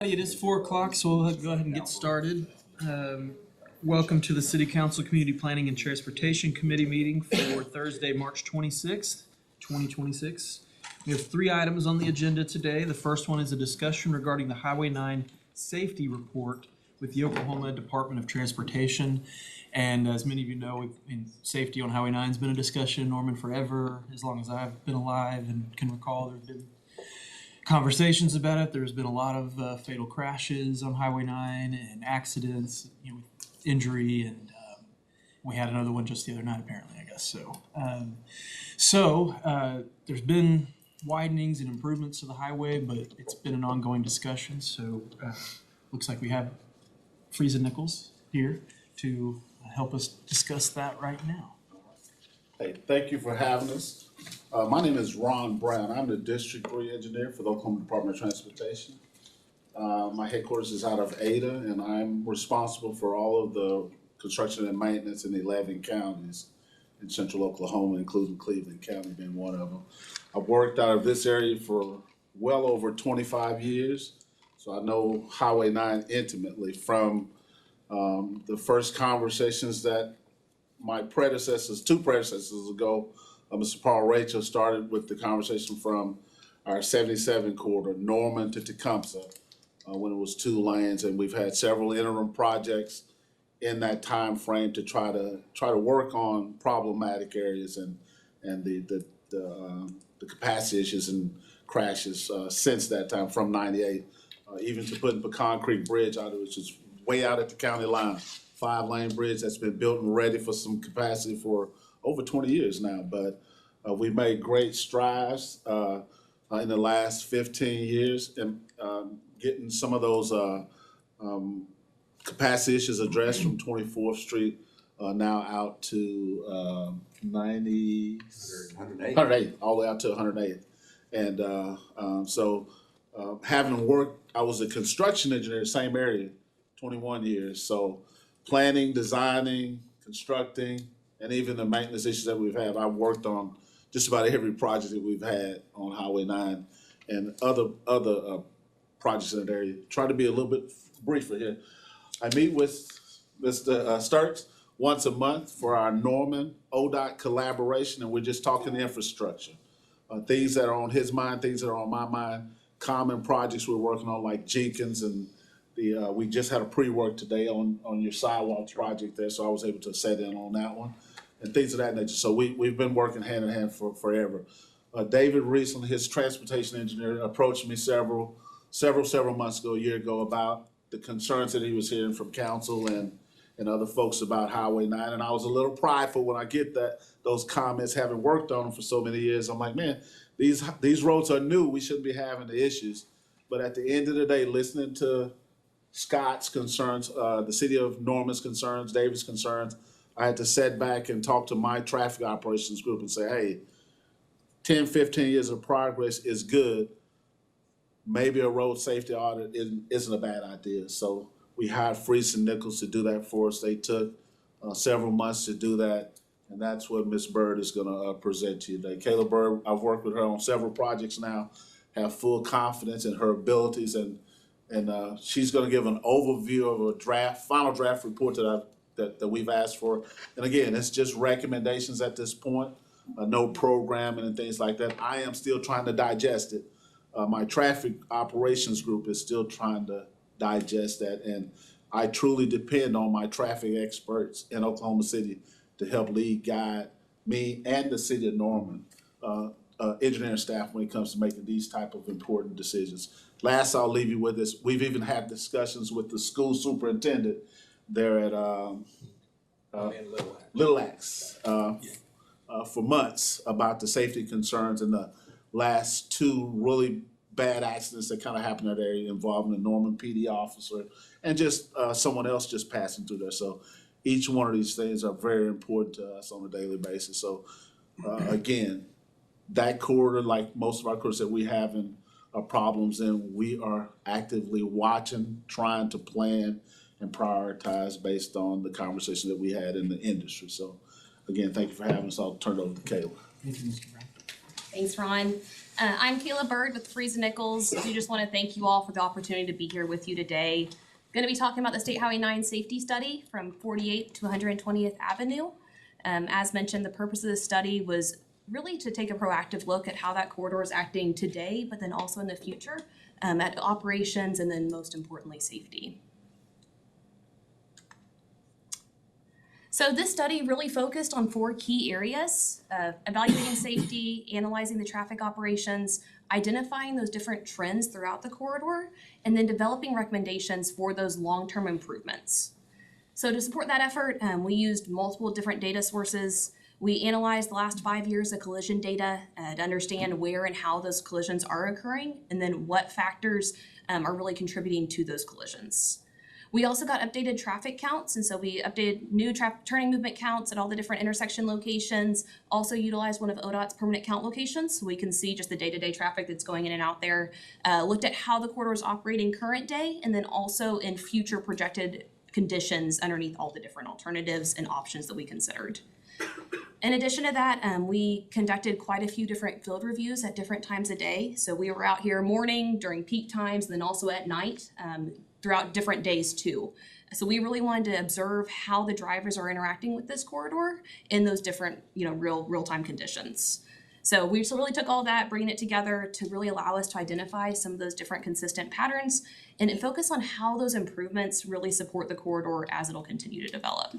It is 4 o'clock, so we'll go ahead and get started. Welcome to the City Council Community Planning and Transportation Committee meeting for Thursday, March 26th, 2026. We have 3 items on the agenda today. The first one is a discussion regarding the Highway 9 safety report with the Oklahoma Department of Transportation. And as many of you know, safety on Highway 9 has been a discussion in Norman forever, as long as I've been alive and can recall. There's been conversations about it. There's been a lot of fatal crashes on Highway 9 and accidents, injury, and we had another one just the other night, apparently, I guess. So there's been widenings and improvements to the highway, but it's been an ongoing discussion. So looks like we have Friesen Nichols here to help us discuss that right now. Hey, thank you for having us. My name is Ron Brown. I'm the District 3 engineer for the Oklahoma Department of Transportation. My headquarters is out of Ada, and I'm responsible for all of the construction and maintenance in 11 counties in central Oklahoma, including Cleveland County being one of them. I've worked out of this area for well over 25 years, so I know Highway 9 intimately from the first conversations that my predecessors, 2 predecessors ago, Mr. Paul Rachel started with the conversation from our 77 corridor, Norman to Tecumseh, when it was 2 lanes, and we've had several interim projects in that time frame to try to work on problematic areas and the capacity issues and crashes since that time from '98, even to putting Pecan Creek Bridge out, which is way out at the county line, 5-lane bridge that's been built and ready for some capacity for over 20 years now, but we made great strides in the last 15 years in getting some of those capacity issues addressed from 24th Street now out to 108, all the way out to 108. And so having worked, I was a construction engineer, same area, 21 years. So planning, designing, constructing, and even the maintenance issues that we've had, I've worked on just about every project that we've had on Highway 9 and other projects in that area. Try to be a little bit briefer here. I meet with Mr. Sturts once a month for our Norman ODOT collaboration, and we're just talking infrastructure. Things that are on his mind, things that are on my mind, common projects we're working on like Jenkins, and we just had a pre-work today on your sidewalks project there, so I was able to set in on that one and things of that nature. So we've been working hand in hand for forever. David recently, his transportation engineer, approached me several months ago, a year ago, about the concerns that he was hearing from council and other folks about Highway 9. And I was a little prideful when I get those comments, having worked on them for so many years. I'm like, man, these roads are new. We shouldn't be having the issues. But at the end of the day, listening to Scott's concerns, the city of Norman's concerns, David's concerns, I had to sit back and talk to my traffic operations group and say, hey, 10, 15 years of progress is good. Maybe a road safety audit isn't a bad idea. So we hired Friesen Nichols to do that for us. They took several months to do that, and that's what Ms. Bird is going to present to you today. Kayla Bird, I've worked with her on several projects now, have full confidence in her abilities, and she's going to give an overview of a final draft report that we've asked for. And again, it's just recommendations at this point, no programming and things like that. I am still trying to digest it. My traffic operations group is still trying to digest that, and I truly depend on my traffic experts in Oklahoma City to help lead, guide me and the city of Norman, engineering staff, when it comes to making these type of important decisions. Last, I'll leave you with this. We've even had discussions with the school superintendent there at Little Axe for months about the safety concerns and the last 2 really bad accidents that kind of happened in that area involving a Norman PD officer and just someone else just passing through there. So each one of these things are very important to us on a daily basis. So again, that corridor, like most of our corridors that we have in problems in, we are actively watching, trying to plan and prioritize based on the conversation that we had in the industry. So again, thank you for having us. I'll turn it over to Kayla. Thank you, Mr. Brown. Thanks, Ron. I'm Kayla Bird with Freeze and Nichols. We just want to thank you all for the opportunity to be here with you today. Going to be talking about the State Highway 9 safety study from 48th to 120th Avenue. As mentioned, the purpose of this study was really to take a proactive look at how that corridor is acting today, but then also in the future at operations and then most importantly, safety. So this study really focused on 4 key areas: evaluating safety, analyzing the traffic operations, identifying those different trends throughout the corridor, and then developing recommendations for those long-term improvements. So to support that effort, we used multiple different data sources. We analyzed the last 5 years of collision data to understand where and how those collisions are occurring, and then what factors are really contributing to those collisions. We also got updated traffic counts, and so we updated new turning movement counts at all the different intersection locations. Also utilized one of ODOT's permanent count locations, so we can see just the day-to-day traffic that's going in and out there. Looked at how the corridor is operating current day, and then also in future projected conditions underneath all the different alternatives and options that we considered. In addition to that, we conducted quite a few different field reviews at different times of day. So we were out here morning, during peak times, and then also at night, throughout different days too. So we really wanted to observe how the drivers are interacting with this corridor in those different, real-time conditions. So we just really took all that, bringing it together to really allow us to identify some of those different consistent patterns and focus on how those improvements really support the corridor as it'll continue to develop.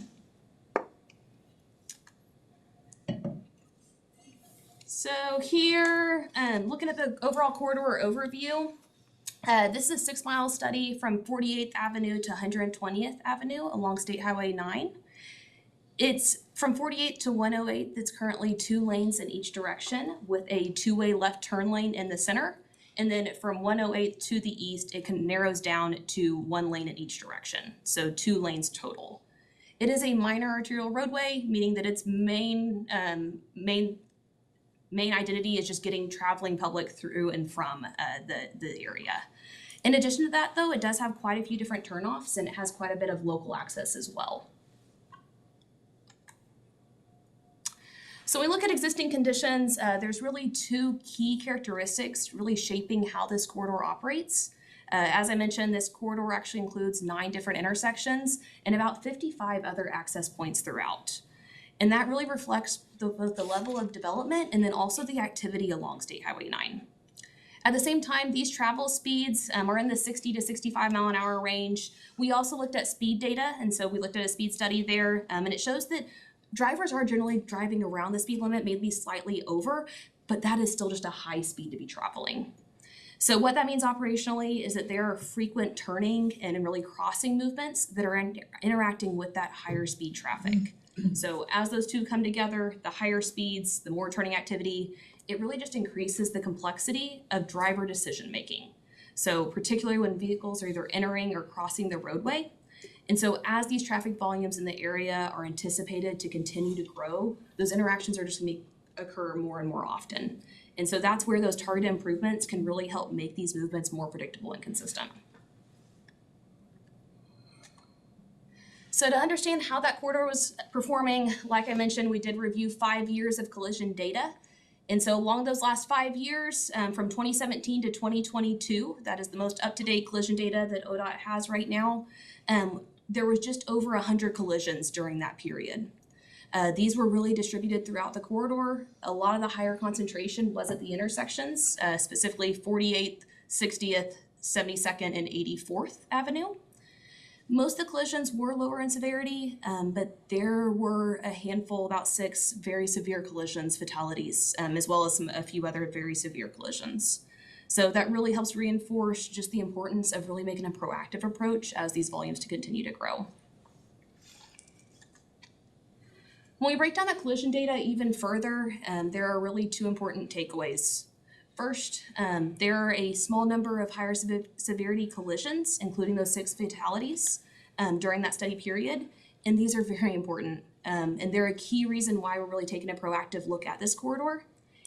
So here, looking at the overall corridor overview, this is a 6-mile study from 48th Avenue to 120th Avenue along State Highway 9. It's from 48th to 108th. It's currently 2 lanes in each direction with a 2-way left turn lane in the center. And then from 108th to the east, it narrows down to 1 lane in each direction. So 2 lanes total. It is a minor arterial roadway, meaning that its main identity is just getting traveling public through and from the area. In addition to that, though, it does have quite a few different turnoffs, and it has quite a bit of local access as well. So when we look at existing conditions, there's really 2 key characteristics really shaping how this corridor operates. As I mentioned, this corridor actually includes 9 different intersections and about 55 other access points throughout. And that really reflects both the level of development and then also the activity along State Highway 9. At the same time, these travel speeds are in the 60 to 65 mile an hour range. We also looked at speed data, and so we looked at a speed study there, and it shows that drivers are generally driving around the speed limit, maybe slightly over, but that is still just a high speed to be traveling. So what that means operationally is that there are frequent turning and really crossing movements that are interacting with that higher speed traffic. So as those 2 come together, the higher speeds, the more turning activity, it really just increases the complexity of driver decision making. So particularly when vehicles are either entering or crossing the roadway. And so as these traffic volumes in the area are anticipated to continue to grow, those interactions are just going to occur more and more often. And so that's where those targeted improvements can really help make these movements more predictable and consistent. So to understand how that corridor was performing, like I mentioned, we did review 5 years of collision data. And so along those last 5 years, from 2017 to 2022, that is the most up-to-date collision data that ODOT has right now, there was just over 100 collisions during that period. These were really distributed throughout the corridor. A lot of the higher concentration was at the intersections, specifically 48th, 60th, 72nd, and 84th Avenue. Most of the collisions were lower in severity, but there were a handful, about 6 very severe collisions, fatalities, as well as a few other very severe collisions. So that really helps reinforce just the importance of really making a proactive approach as these volumes to continue to grow. When we break down the collision data even further, there are really 2 important takeaways. First, there are a small number of higher severity collisions, including those 6 fatalities during that study period, and these are very important. And they're a key reason why we're really taking a proactive look at this corridor.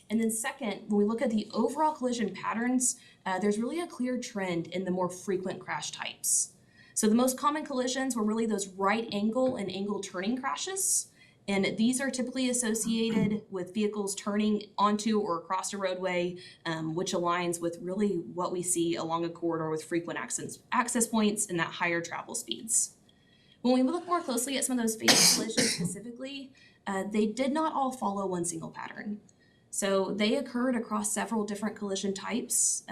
And then second, when we look at the overall collision patterns, there's really a clear trend in the more frequent crash types. So the most common collisions were really those right angle and angle turning crashes. And these are typically associated with vehicles turning onto or across a roadway, which aligns with really what we see along a corridor with frequent access points and that higher travel speeds. When we look more closely at some of those fatal collisions specifically, they did not all follow one single pattern. So they occurred across several different collision types,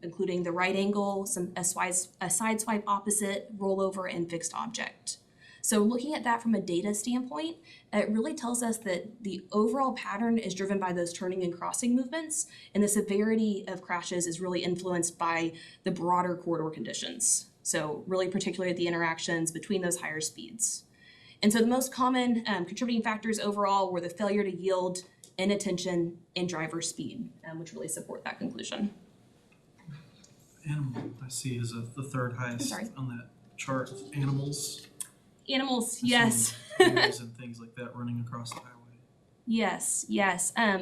including the right angle, a side swipe opposite, rollover, and fixed object. So looking at that from a data standpoint, it really tells us that the overall pattern is driven by those turning and crossing movements, and the severity of crashes is really influenced by the broader corridor conditions. So really particularly the interactions between those higher speeds. And so the most common contributing factors overall were the failure to yield, inattention, and driver speed, which really support that conclusion. Animal, I see, is the third highest sorry. on that chart. Animals. Animals, yes. Deers and things like that running across the highway. Yes.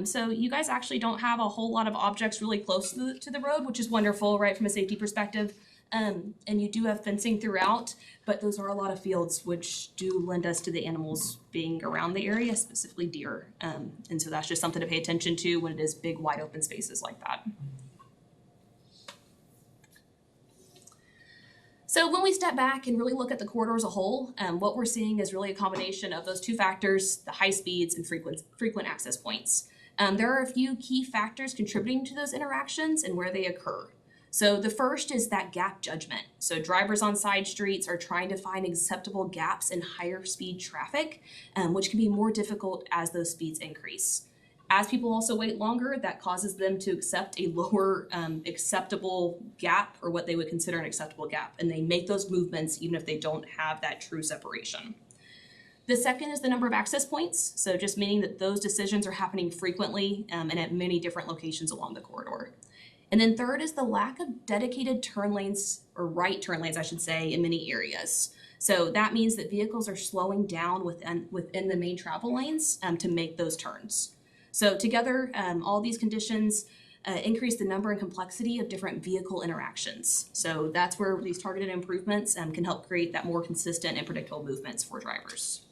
So you guys actually don't have a whole lot of objects really close to the road, which is wonderful, right, from a safety perspective. And you do have fencing throughout, but those are a lot of fields, which do lend us to the animals being around the area, specifically deer. And so that's just something to pay attention to when it is big, wide open spaces like that. So when we step back and really look at the corridor as a whole, what we're seeing is really a combination of those two factors, the high speeds and frequent access points. There are a few key factors contributing to those interactions and where they occur. So the first is that gap judgment. So drivers on side streets are trying to find acceptable gaps in higher speed traffic, which can be more difficult as those speeds increase. As people also wait longer, that causes them to accept a lower acceptable gap, or what they would consider an acceptable gap, and they make those movements even if they don't have that true separation. The second is the number of access points, so just meaning that those decisions are happening frequently and at many different locations along the corridor. And then third is the lack of dedicated turn lanes, or right turn lanes, I should say, in many areas. So that means that vehicles are slowing down within the main travel lanes to make those turns. So together, all these conditions increase the number and complexity of different vehicle interactions. So that's where these targeted improvements can help create that more consistent and predictable movements for drivers.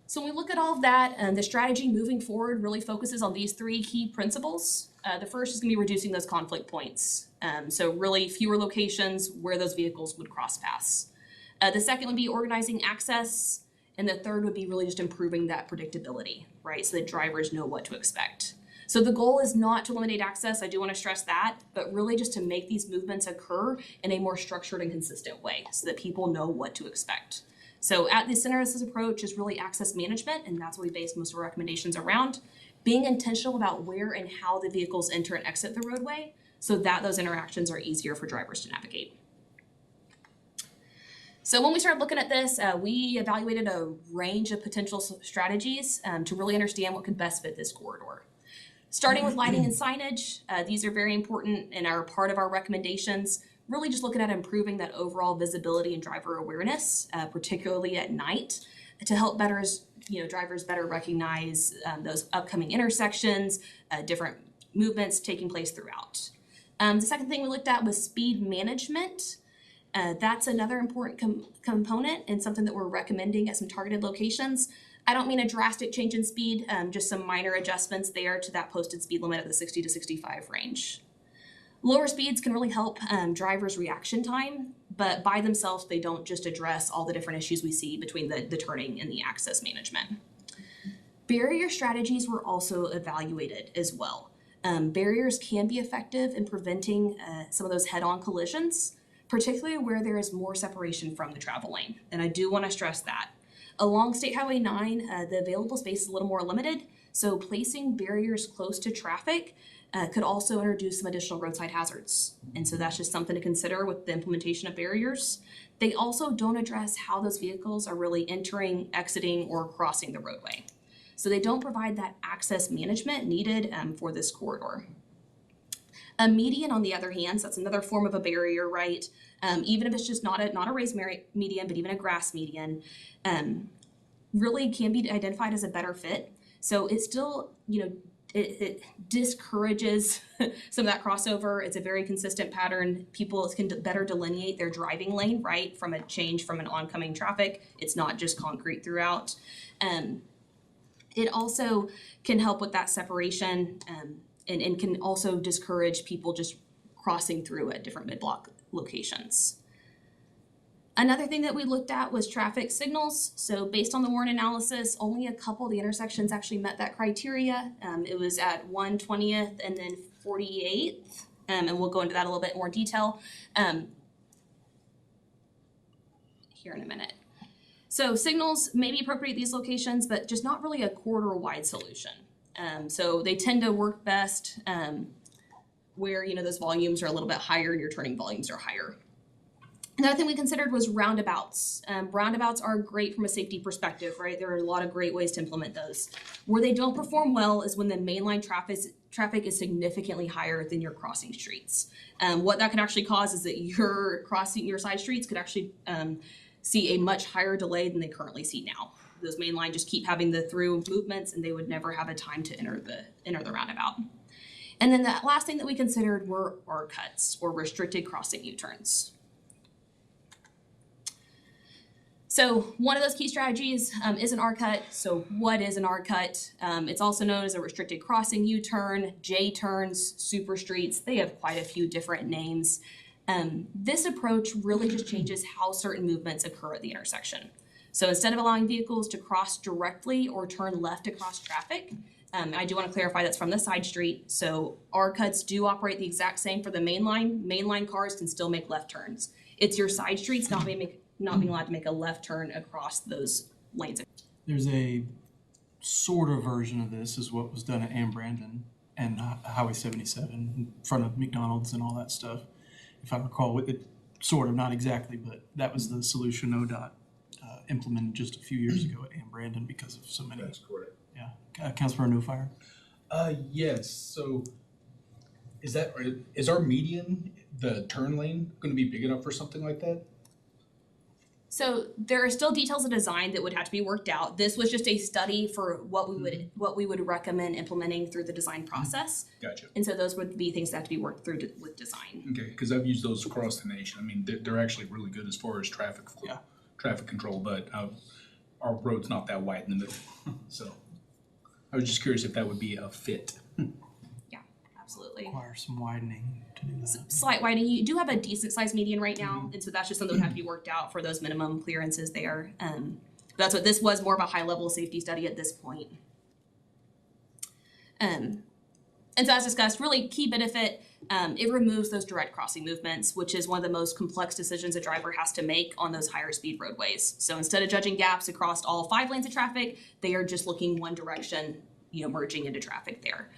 So when we look at all of that, the strategy moving forward really focuses on these three key principles. The first is going to be reducing those conflict points. So really fewer locations where those vehicles would cross paths. The second would be organizing access. And the third would be really just improving that predictability, right? So that drivers know what to expect. So the goal is not to eliminate access, I do want to stress that, but really just to make these movements occur in a more structured and consistent way so that people know what to expect. So at the center of this approach is really access management, and that's what we base most of our recommendations around. Being intentional about where and how the vehicles enter and exit the roadway so that those interactions are easier for drivers to navigate. So when we started looking at this, we evaluated a range of potential strategies to really understand what could best fit this corridor. Starting with lighting and signage, these are very important and are part of our recommendations. Really just looking at improving that overall visibility and driver awareness, particularly at night, to help drivers better recognize those upcoming intersections, different movements taking place throughout. The second thing we looked at was speed management. That's another important component and something that we're recommending at some targeted locations. I don't mean a drastic change in speed, just some minor adjustments there to that posted speed limit of the 60 to 65 range. Lower speeds can really help drivers' reaction time, but by themselves, they don't just address all the different issues we see between the turning and the access management. Barrier strategies were also evaluated as well. Barriers can be effective in preventing some of those head-on collisions, particularly where there is more separation from the travel lane. And I do want to stress that. Along State Highway 9, the available space is a little more limited, so placing barriers close to traffic could also introduce some additional roadside hazards. And so that's just something to consider with the implementation of barriers. They also don't address how those vehicles are really entering, exiting, or crossing the roadway. So they don't provide that access management needed for this corridor. A median, on the other hand, so that's another form of a barrier, right? Even if it's just not a raised median, but even a grass median, really can be identified as a better fit. So it still, it discourages some of that crossover. It's a very consistent pattern. People can better delineate their driving lane, right, from a change from an oncoming traffic. It's not just concrete throughout. It also can help with that separation, and can also discourage people just crossing through at different mid-block locations. Another thing that we looked at was traffic signals. So based on the Warren analysis, only a couple of the intersections actually met that criteria. It was at 120th and then 48th, and we'll go into that a little bit more detail here in a minute. So signals may be appropriate at these locations, but just not really a corridor-wide solution. So they tend to work best where, you know, those volumes are a little bit higher and your turning volumes are higher. Another thing we considered was roundabouts. Roundabouts are great from a safety perspective, right? There are a lot of great ways to implement those. Where they don't perform well is when the mainline traffic is significantly higher than your crossing streets. What that could actually cause is that your side streets could actually see a much higher delay than they currently see now. Those mainline just keep having the through movements, and they would never have a time to enter the roundabout. And then the last thing that we considered were R cuts, or restricted crossing U-turns. So one of those key strategies is an R-cut. So what is an R-cut? It's also known as a restricted crossing U-turn, J-turns, super streets. They have quite a few different names. This approach really just changes how certain movements occur at the intersection. So instead of allowing vehicles to cross directly or turn left across traffic, I do want to clarify that's from the side street. So R-cuts do operate the exact same for the main line. Mainline cars can still make left turns. It's your side streets not being allowed to make a left turn across those lanes. There's a sort of version of this is what was done at Brandon and Highway 77 in front of McDonald's and all that stuff. If I recall, it sort of, not exactly, but that was the solution ODOT implemented just a few years ago at Brandon because of so many. That's correct. Yeah. Councilor No Fire. Yes, so is our median, the turn lane, gonna be big enough for something like that? So there are still details of design that would have to be worked out. This was just a study for what we would recommend implementing through the design process. Gotcha. And so those would be things that have to be worked through with design. Okay, because I've used those across the nation. I mean, they're actually really good as far as traffic flow, Yeah. traffic control, but our road's not that wide in the middle. So I was just curious if that would be a fit. Yeah, absolutely. Require some widening to do that. Slight widening. You do have a decent sized median right now, and so that's just something that would have to be worked out for those minimum clearances there. That's what this was, more of a high level safety study at this point. And so as discussed, really key benefit, it removes those direct crossing movements, which is one of the most complex decisions a driver has to make on those higher speed roadways. So instead of judging gaps across all 5 lanes of traffic, they are just looking one direction, you know, merging into traffic there.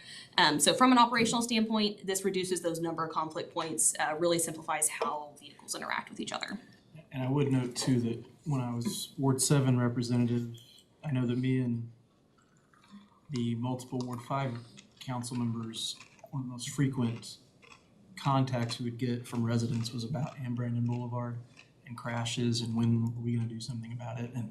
So from an operational standpoint, this reduces those number of conflict points, really simplifies how vehicles interact with each other. And I would note too that when I was Ward 7 representative, I know that me and the multiple Ward 5 council members, one of the most frequent contacts we would get from residents was about Brandon Boulevard and crashes and when were we gonna do something about it. And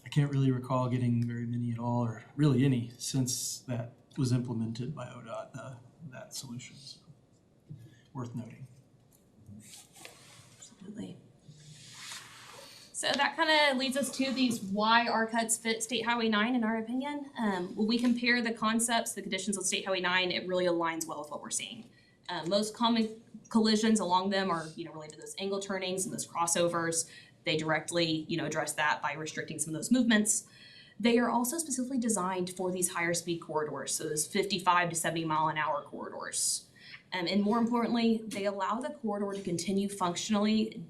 I can't really recall getting very many at all, or really any, since that was implemented by ODOT, that solution. So, worth noting. Absolutely. So that kind of leads us to these why R-cuts fit State Highway 9 in our opinion. When we compare the concepts, the conditions of State Highway 9, it really aligns well with what we're seeing. Most common collisions along them are, you know, related to those angle turnings and those crossovers. They directly, you know, address that by restricting some of those movements. They are also specifically designed for these higher speed corridors, so those 55 to 70 mile an hour corridors. And more importantly, they allow the corridor to continue functioning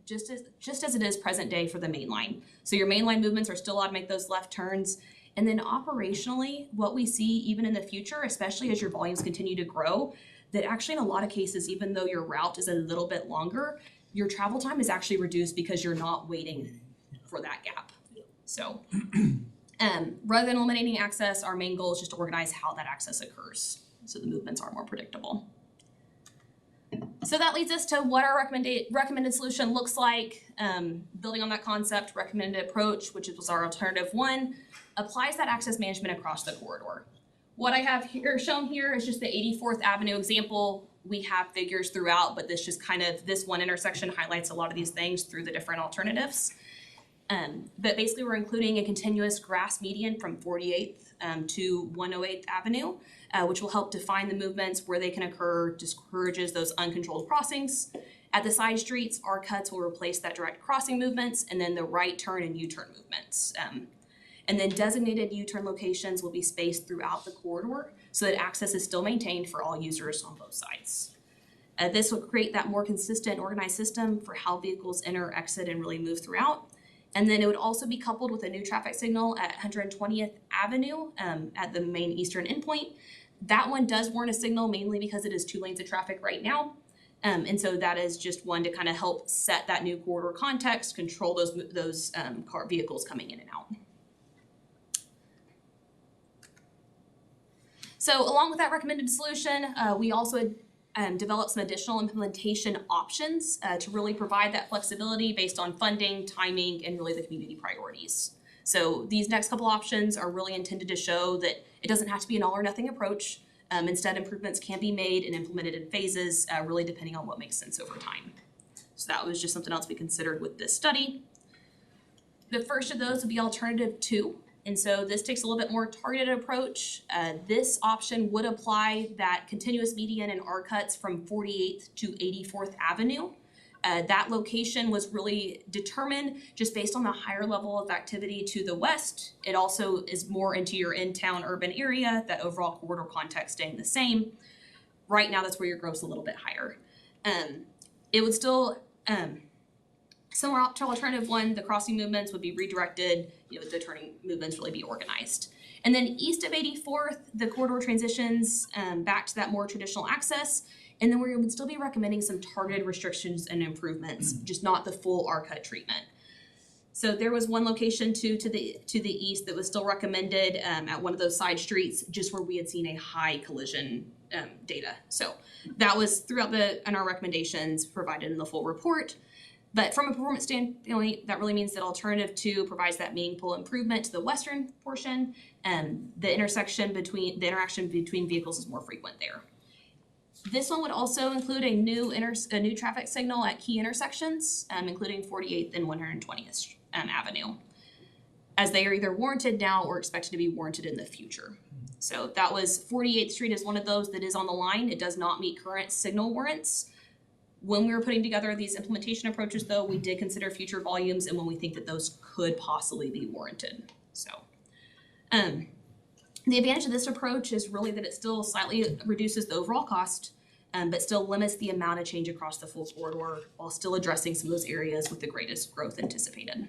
just as it is present day for the main line. So your main line movements are still allowed to make those left turns. And then operationally, what we see even in the future, especially as your volumes continue to grow, that actually in a lot of cases, even though your route is a little bit longer, your travel time is actually reduced because you're not waiting for that gap. So rather than eliminating access, our main goal is just to organize how that access occurs so the movements are more predictable. So that leads us to what our recommended solution looks like. Building on that concept, recommended approach, which was our alternative 1, applies that access management across the corridor. What I have here shown here is just the 84th Avenue example. We have figures throughout, but this just kind of, this one intersection highlights a lot of these things through the different alternatives. But basically we're including a continuous grass median from 48th to 108th Avenue, which will help define the movements where they can occur, discourages those uncontrolled crossings. At the side streets, our cuts will replace that direct crossing movements and then the right turn and U-turn movements. And then designated U-turn locations will be spaced throughout the corridor so that access is still maintained for all users on both sides. This will create that more consistent, organized system for how vehicles enter, exit, and really move throughout. And then it would also be coupled with a new traffic signal at 120th Avenue at the main eastern endpoint. That one does warrant a signal mainly because it is 2 lanes of traffic right now. And so that is just one to kind of help set that new corridor context, control those car vehicles coming in and out. So along with that recommended solution, we also developed some additional implementation options to really provide that flexibility based on funding, timing, and really the community priorities. So these next couple options are really intended to show that it doesn't have to be an all or nothing approach. Instead, improvements can be made and implemented in phases, really depending on what makes sense over time. So that was just something else we considered with this study. The first of those would be alternative 2. And so this takes a little bit more targeted approach. This option would apply that continuous median and R cuts from 48th to 84th Avenue. That location was really determined just based on the higher level of activity to the west. It also is more into your in-town urban area, that overall corridor context staying the same. Right now, that's where your growth's a little bit higher. It would still, similar to alternative 1, the crossing movements would be redirected, the turning movements really be organized. And then east of 84th, the corridor transitions back to that more traditional access. And then we would still be recommending some targeted restrictions and improvements, just not the full R-cut treatment. So there was one location to the east that was still recommended at one of those side streets, just where we had seen a high collision data. So that was throughout in our recommendations provided in the full report. But from a performance standpoint, that really means that alternative 2 provides that meaningful improvement to the western portion, and the interaction between vehicles is more frequent there. This one would also include a new traffic signal at key intersections, including 48th and 120th Avenue, as they are either warranted now or expected to be warranted in the future. So that was 48th Street is one of those that is on the line. It does not meet current signal warrants. When we were putting together these implementation approaches, though, we did consider future volumes and when we think that those could possibly be warranted. So, the advantage of this approach is really that it still slightly reduces the overall cost, but still limits the amount of change across the full corridor while still addressing some of those areas with the greatest growth anticipated.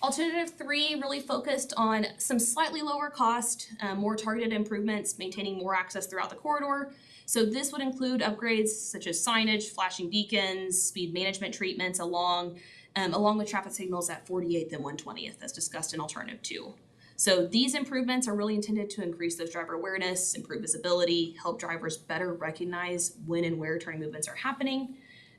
Alternative 3 really focused on some slightly lower cost, more targeted improvements, maintaining more access throughout the corridor. So this would include upgrades such as signage, flashing beacons, speed management treatments along with traffic signals at 48th and 120th as discussed in alternative 2. So these improvements are really intended to increase those driver awareness, improve visibility, help drivers better recognize when and where turning movements are happening.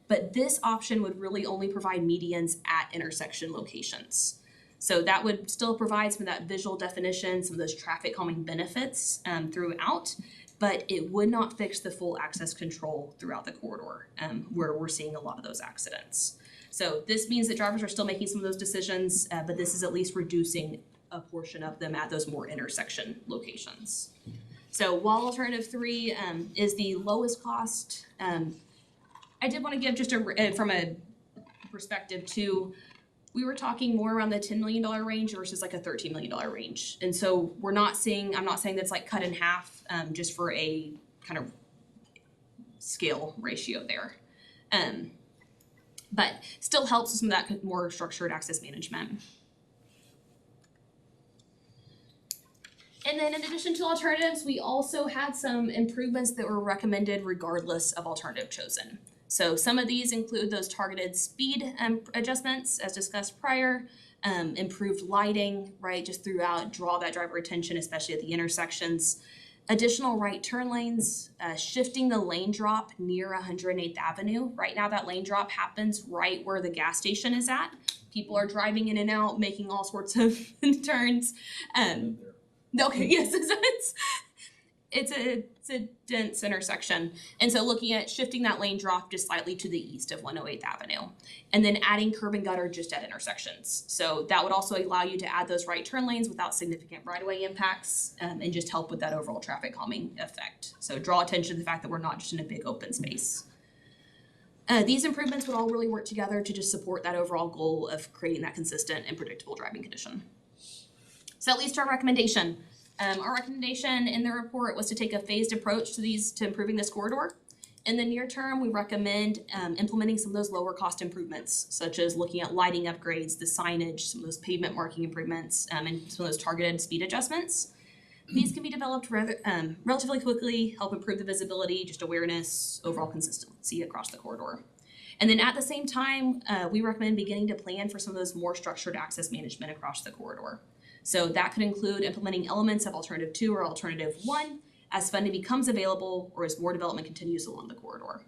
But this option would really only provide medians at intersection locations. So that would still provide some of that visual definition, some of those traffic calming benefits throughout, but it would not fix the full access control throughout the corridor where we're seeing a lot of those accidents. So this means that drivers are still making some of those decisions, but this is at least reducing a portion of them at those more intersection locations. So while alternative 3 is the lowest cost, I did want to give just from a perspective too, we were talking more around the $10 million range versus like a $13 million range. And so I'm not saying that's like cut in half just for a kind of scale ratio there. But still helps with some of that more structured access management. And then in addition to alternatives, we also had some improvements that were recommended regardless of alternative chosen. So some of these include those targeted speed adjustments as discussed prior, improved lighting, right, just throughout, draw that driver attention, especially at the intersections, additional right turn lanes, shifting the lane drop near 108th Avenue. Right now that lane drop happens right where the gas station is at. People are driving in and out, making all sorts of turns. Okay, yes, it's a dense intersection. And so looking at shifting that lane drop just slightly to the east of 108th Avenue. And then adding curb and gutter just at intersections. So that would also allow you to add those right turn lanes without significant right-of-way impacts, and just help with that overall traffic calming effect. So draw attention to the fact that we're not just in a big open space. These improvements would all really work together to just support that overall goal of creating that consistent and predictable driving condition. So that leads to our recommendation. Our recommendation in the report was to take a phased approach to improving this corridor. In the near term, we recommend implementing some of those lower cost improvements, such as looking at lighting upgrades, the signage, some of those pavement marking improvements, and some of those targeted speed adjustments. These can be developed relatively quickly, help improve the visibility, just awareness, overall consistency across the corridor. And then at the same time, we recommend beginning to plan for some of those more structured access management across the corridor. So that could include implementing elements of Alternative 2 or Alternative 1 as funding becomes available or as more development continues along the corridor.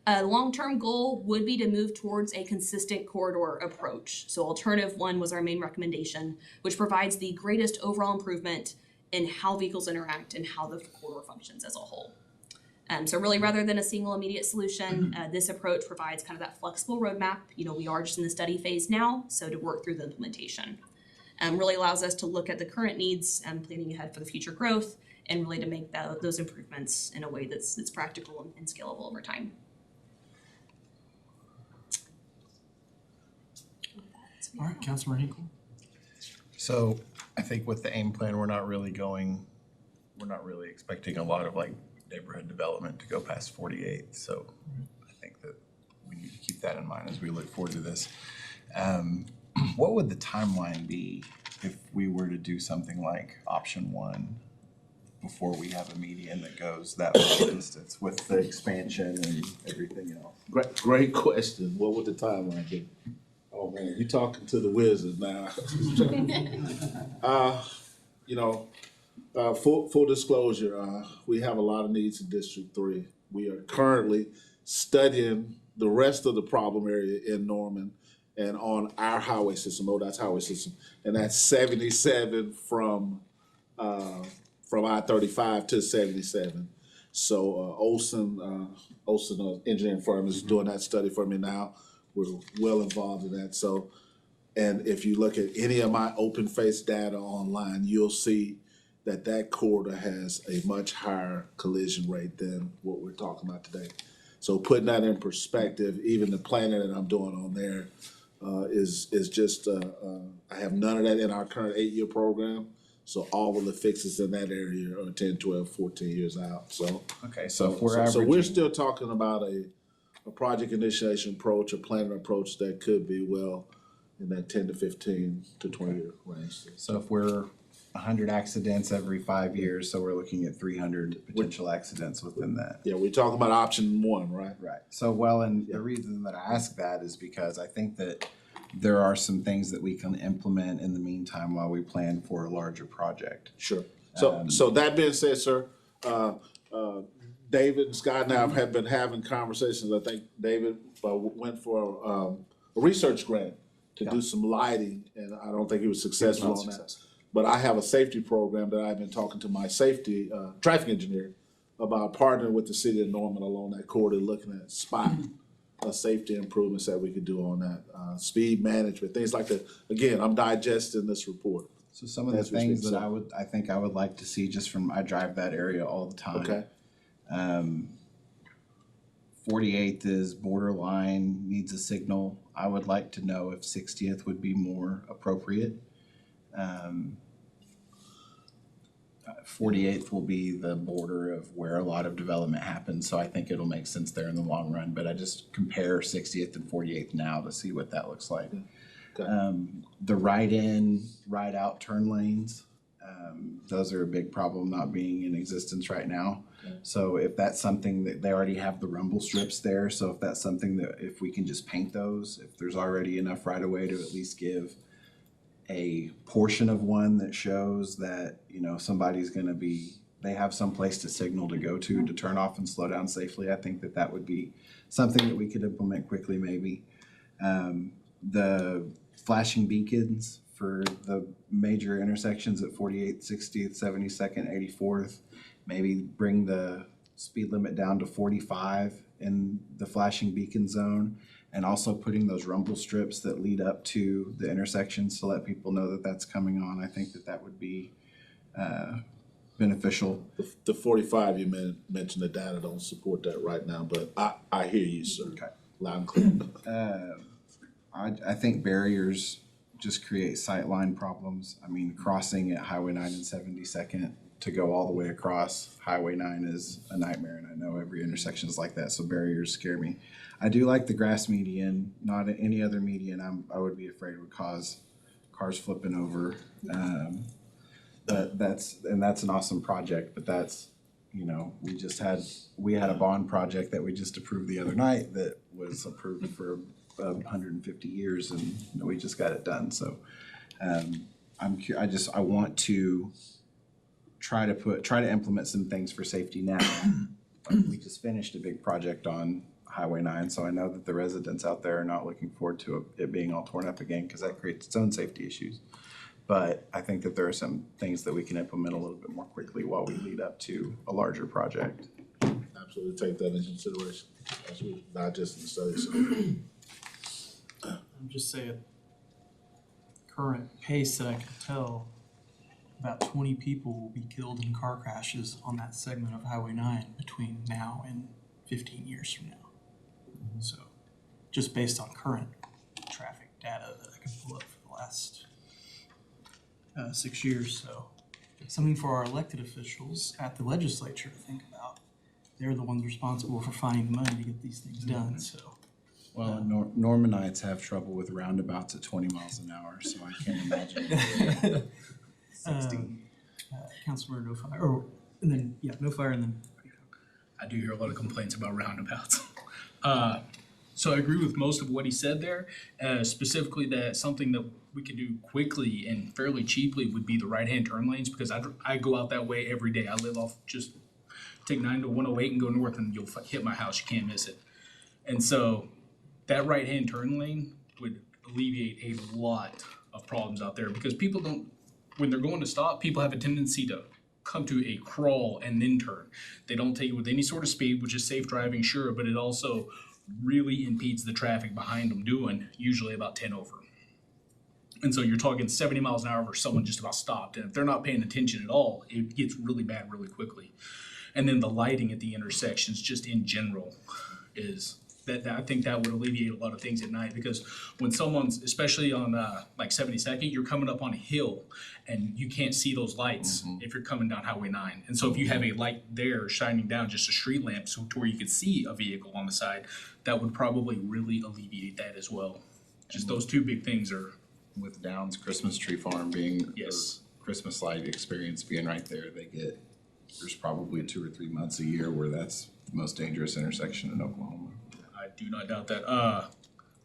A long-term goal would be to move towards a consistent corridor approach. So Alternative 1 was our main recommendation, which provides the greatest overall improvement in how vehicles interact and how the corridor functions as a whole. So really, rather than a single immediate solution, this approach provides kind of that flexible roadmap. We are just in the study phase now, so to work through the implementation. Really allows us to look at the current needs and planning ahead for the future growth, and really to make those improvements in a way that's practical and scalable over time. All right, Councilor Hinkle. So I think with the AIM plan, we're not really expecting a lot of like neighborhood development to go past 48th. So I think that we need to keep that in mind as we look forward to this. What would the timeline be if we were to do something like option 1 before we have a median that goes that long distance with the expansion and everything else? Great question. What would the timeline be? Oh man, you talking to the wizard now. Full disclosure, we have a lot of needs in District 3. We are currently studying the rest of the problem area in Norman and on our highway system, ODOT's highway system, and that's 77 from I-35 to 77. So Olson engineering firm is doing that study for me now. We're well involved in that. So, and if you look at any of my open face data online, you'll see that corridor has a much higher collision rate than what we're talking about today. So putting that in perspective, even the planning that I'm doing on there is just, I have none of that in our current 8-year program. So all of the fixes in that area are 10, 12, 14 years out. So Okay, so if we're averaging. so we're still talking about a project initiation approach, a planning approach that could be well in that 10 to 15 to 20 year range. So if we're 100 accidents every 5 years, so we're looking at 300 potential accidents within that. Yeah, we're talking about option 1, right? Right. So, well, and the reason that I ask that is because I think that there are some things that we can implement in the meantime while we plan for a larger project. Sure. So that being said, sir, David and Scott and I have been having conversations. I think David went for a research grant to do some lighting, and I don't think he was successful on that. But I have a safety program that I've been talking to my safety traffic engineer about partnering with the city of Norman along that corridor, looking at spot safety improvements that we could do on that, speed management, things like that. Again, I'm digesting this report. So some of the As we things speak, that so. I think I would like to see just from, I drive that area all the time. Okay. 48th is borderline, needs a signal. I would like to know if 60th would be more appropriate. 48th will be the border of where a lot of development happens, so I think it'll make sense there in the long run. But I just compare 60th and 48th now to see what that looks like. Okay. The right in, right out turn lanes, those are a big problem not being in existence right now. Okay. So if that's something that they already have the rumble strips there, so if that's something that if we can just paint those, if there's already enough right of way to at least give a portion of one that shows that, you know, somebody's gonna be, they have some place to signal to go to turn off and slow down safely. I think that would be something that we could implement quickly maybe. the flashing beacons for the major intersections at 48th, 60th, 72nd, 84th, maybe bring the speed limit down to 45 in the flashing beacon zone, and also putting those rumble strips that lead up to the intersections to let people know that that's coming on. I think that that would be beneficial. The 45, you mentioned the data don't support that right now, but I hear you, sir. Okay. Loud and clear. I think barriers just create sightline problems. I mean, crossing at Highway 9 and 72nd to go all the way across Highway 9 is a nightmare, and I know every intersection is like that, so barriers scare me. I do like the grass median, not any other median I would be afraid would cause cars flipping over. But that's an awesome project, but that's, you know, we had a bond project that we just approved the other night that was approved for 150 years, and we just got it done, so I want to try to implement some things for safety now. We just finished a big project on Highway 9, so I know that the residents out there are not looking forward to it being all torn up again, because that creates its own safety issues. But I think that there are some things that we can implement a little bit more quickly while we lead up to a larger project. Absolutely take that into consideration, as we digest the study. So. I'm just saying, current pace that I can tell, about 20 people will be killed in car crashes on that segment of Highway 9 between now and 15 years from now. So, just based on current traffic data that I can pull up for the last 6 years, so something for our elected officials at the legislature to think about. They're the ones responsible for finding the money to get these things done, so. Well, Normanites have trouble with roundabouts at 20 miles an hour, so I can't imagine. 60. Councilor No Fire, No Fire, and then. I do hear a lot of complaints about roundabouts. So I agree with most of what he said there. Specifically, that something that we could do quickly and fairly cheaply would be the right-hand turn lanes, because I go out that way every day. I live off, just take 9 to 108 and go north, and you'll hit my house. You can't miss it. And so that right-hand turn lane would alleviate a lot of problems out there, because people don't, when they're going to stop, people have a tendency to come to a crawl and then turn. They don't take it with any sort of speed, which is safe driving, sure, but it also really impedes the traffic behind them doing usually about 10 over. And so you're talking 70 miles an hour for someone just about stopped. And if they're not paying attention at all, it gets really bad really quickly. And then the lighting at the intersections just in general is that I think that would alleviate a lot of things at night, because when someone's, especially on like 72nd, you're coming up on a hill and you can't see those lights if you're coming down Highway 9. And so if you have a light there shining down, just a street lamp, so to where you could see a vehicle on the side, that would probably really alleviate that as well. Just those two big things are. With Downs Christmas Tree Farm being, Yes. Christmas light experience being right there, there's probably 2 or 3 months a year where that's the most dangerous intersection in Oklahoma. I do not doubt that.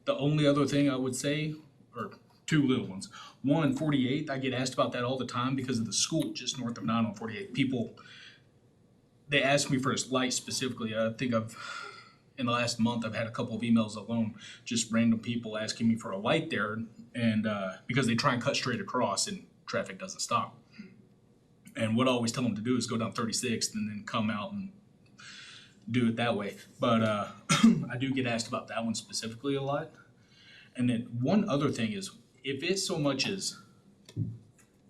The only other thing I would say, or two little ones. One, 48th, I get asked about that all the time because of the school just north of 9 on 48th. People, they ask me for a light specifically. I think in the last month, I've had a couple of emails alone, just random people asking me for a light there, and because they try and cut straight across and traffic doesn't stop. And what I always tell them to do is go down 36th and then come out and do it that way. But I do get asked about that one specifically a lot. And then one other thing is, if it's so much as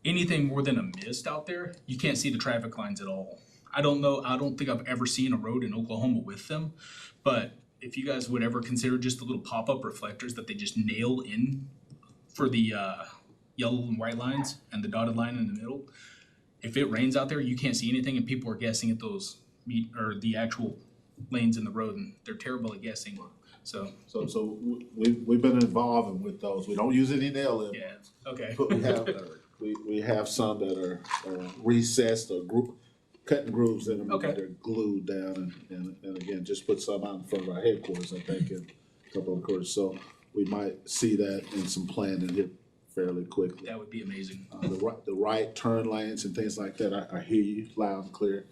anything more than a mist out there, you can't see the traffic lines at all. I don't think I've ever seen a road in Oklahoma with them, but if you guys would ever consider just the little pop-up reflectors that they just nail in for the yellow and white lines and the dotted line in the middle, if it rains out there, you can't see anything and people are guessing at those the actual lanes in the road, and they're terrible at guessing. So we've been involved with those. We don't use any nail in. yeah, okay. But we have some that are recessed or cutting grooves in them. Okay. They're glued down, and again, just put some out in front of our headquarters, I think, in a couple of quarters. So we might see that in some planning here fairly quickly. That would be amazing. The right turn lanes and things like that, I hear you loud and clear.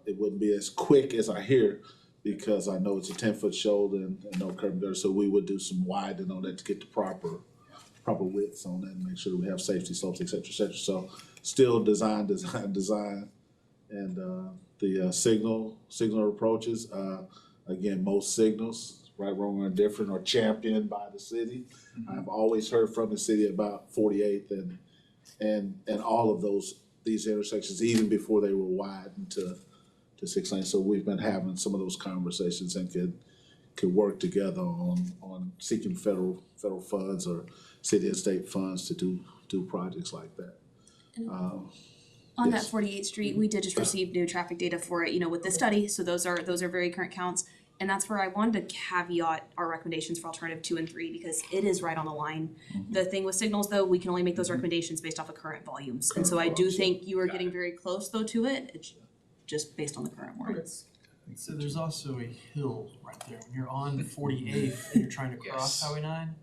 It wouldn't be as quick as I hear because I know it's a 10-foot shoulder and no curb and gutter, so we would do some widening on that to get the proper widths on that and make sure we have safety slopes, et cetera. So still design. And the signal approaches, again, most signals, right, wrong, or indifferent, are championed by the city. I've always heard from the city about 48th and all of these intersections, even before they were widened to 6 lanes. So we've been having some of those conversations and could work together on seeking federal funds or city and state funds to do projects like that. On that Yes. 48th Street, we did just receive new traffic data for it, with the study, so those are very current counts. And that's where I wanted to caveat our recommendations for alternative 2 and 3, because it is right on the line. The thing with signals, though, we can only make those recommendations based off of current volumes. And so I do think you are getting very close, though, to it, it's just based on the current ones. So there's also a hill right there. When you're on 48th and you're trying to cross Yes. Highway 9,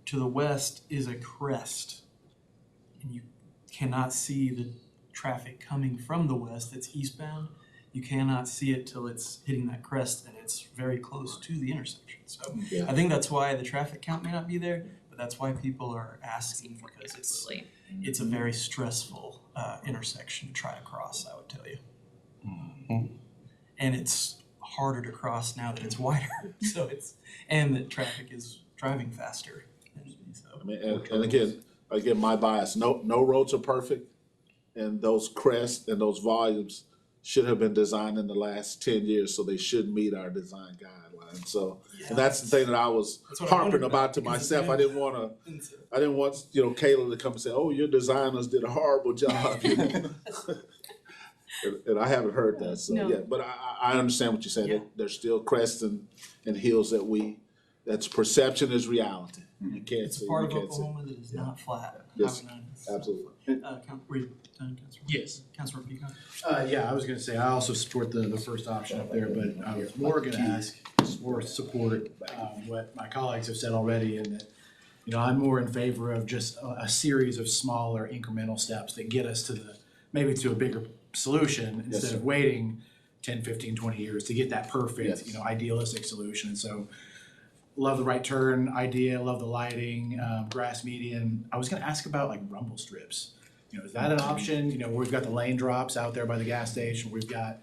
to the west is a crest. And you cannot see the traffic coming from the west that's eastbound. You cannot see it till it's hitting that crest, and it's very close to the intersection. So Yeah. I think that's why the traffic count may not be there, but that's why people are asking, because Absolutely. it's a very stressful intersection to try to cross, I would tell you. And it's harder to cross now that it's wider. So and that traffic is driving faster. So, I mean, and again, my bias, no roads are perfect, and those crests and those volumes should have been designed in the last 10 years, so they should meet our design guidelines. So, and that's the thing that I was That's what I harping wondered about to because it's myself. been- I didn't want Kayla to come and say, "Oh, your designers did a horrible job." And I haven't heard that, so No. yeah, but I understand what you're saying. Yeah. There's still crests and hills that's perception is reality. You can't it's see, a part you of can't see. Oklahoma that is not flat. Yes. Highway 9 is. Absolutely. Were you done, Councilor? Yes. Councilor Pico? Yeah, I was gonna say, I also support the first option up there, but I was more gonna ask for support, what my colleagues have said already, and that, I'm more in favor of just a series of smaller incremental steps that get us to maybe to a bigger solution, Yes, instead sir. of waiting 10, 15, 20 years to get that perfect, Yes. idealistic solution. And so, love the right turn idea, love the lighting, grass median. I was gonna ask about like rumble strips. Is that an option? We've got the lane drops out there by the gas station. We've got,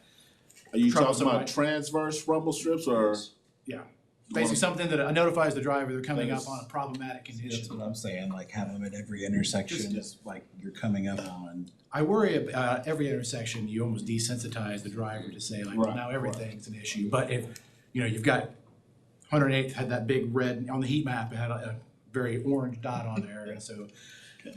Are you talking Troublesome, about right? transverse rumble strips or? basically something that notifies the driver they're coming That up is- on a problematic That's condition. what I'm saying, like have them at every intersection, Just- like you're coming up on. I worry about every intersection, you almost desensitize the driver to say like, well, Right, now everything's an issue. But if, you've got 108th had that big red, on the heat map, it had a very orange dot on there. And so,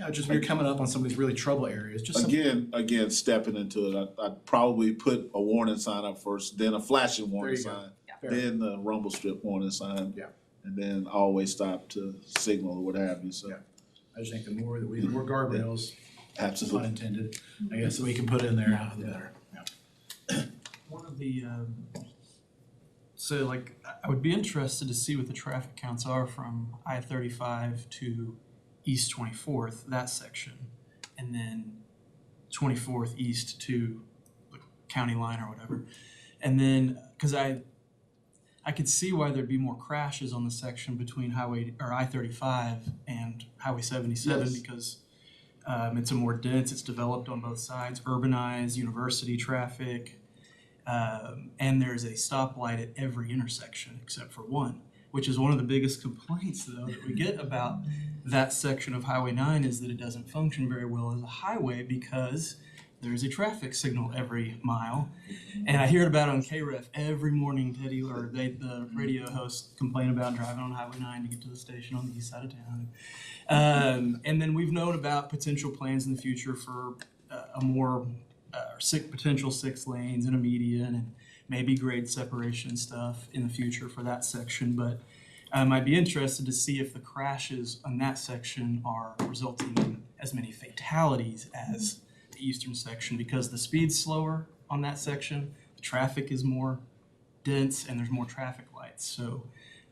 just when you're coming up on some of these really trouble areas, just some, Again, stepping into it, I'd probably put a warning sign up first, then a flashing warning you go. sign, fair. then the rumble strip warning sign. Yeah. And then always stop to signal or what have you, so. Yeah. I just think the more guardrails, pun Absolutely. intended, I guess, that we can put in there, the better. One of the, so like, I would be interested to see what the traffic counts are from I-35 to East 24th, that section, and then 24th East to the county line or whatever. And then, because I could see why there'd be more crashes on the section between I-35 and Highway 77 Yes. because it's a more dense, it's developed on both sides, urbanized, university traffic. And there's a stoplight at every intersection except for one, which is one of the biggest complaints though that we get about that section of Highway 9 is that it doesn't function very well as a highway because there's a traffic signal every mile. And I hear it about on KREF every morning, Teddy, or the radio hosts complain about driving on Highway 9 to get to the station on the east side of town. And then we've known about potential plans in the future for a more potential 6 lanes and a median and maybe grade separation stuff in the future for that section. But I'd be interested to see if the crashes on that section are resulting in as many fatalities as the eastern section because the speed's slower on that section, the traffic is more dense, and there's more traffic lights. So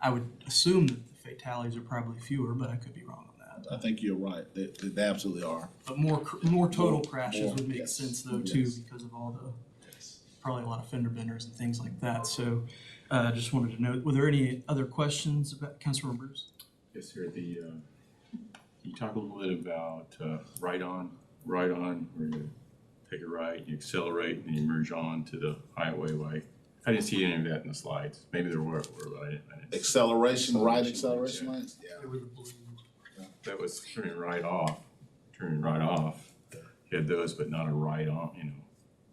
I would assume that the fatalities are probably fewer, but I could be wrong on that. I think you're right, they absolutely are. But more total crashes more, would make yes. sense though too, Yes. because of all the, probably a lot of fender benders and things like that. So Just wanted to note, were there any other questions about Councilmember Bruce? Yes, sir. You talk a little bit about right on, where you take a right, you accelerate, and you merge on to the highway way. I didn't see any of that in the slides. Maybe there were, but I didn't. Acceleration, right acceleration lanes? Yeah. That was turning right off. You had those, but not a right on,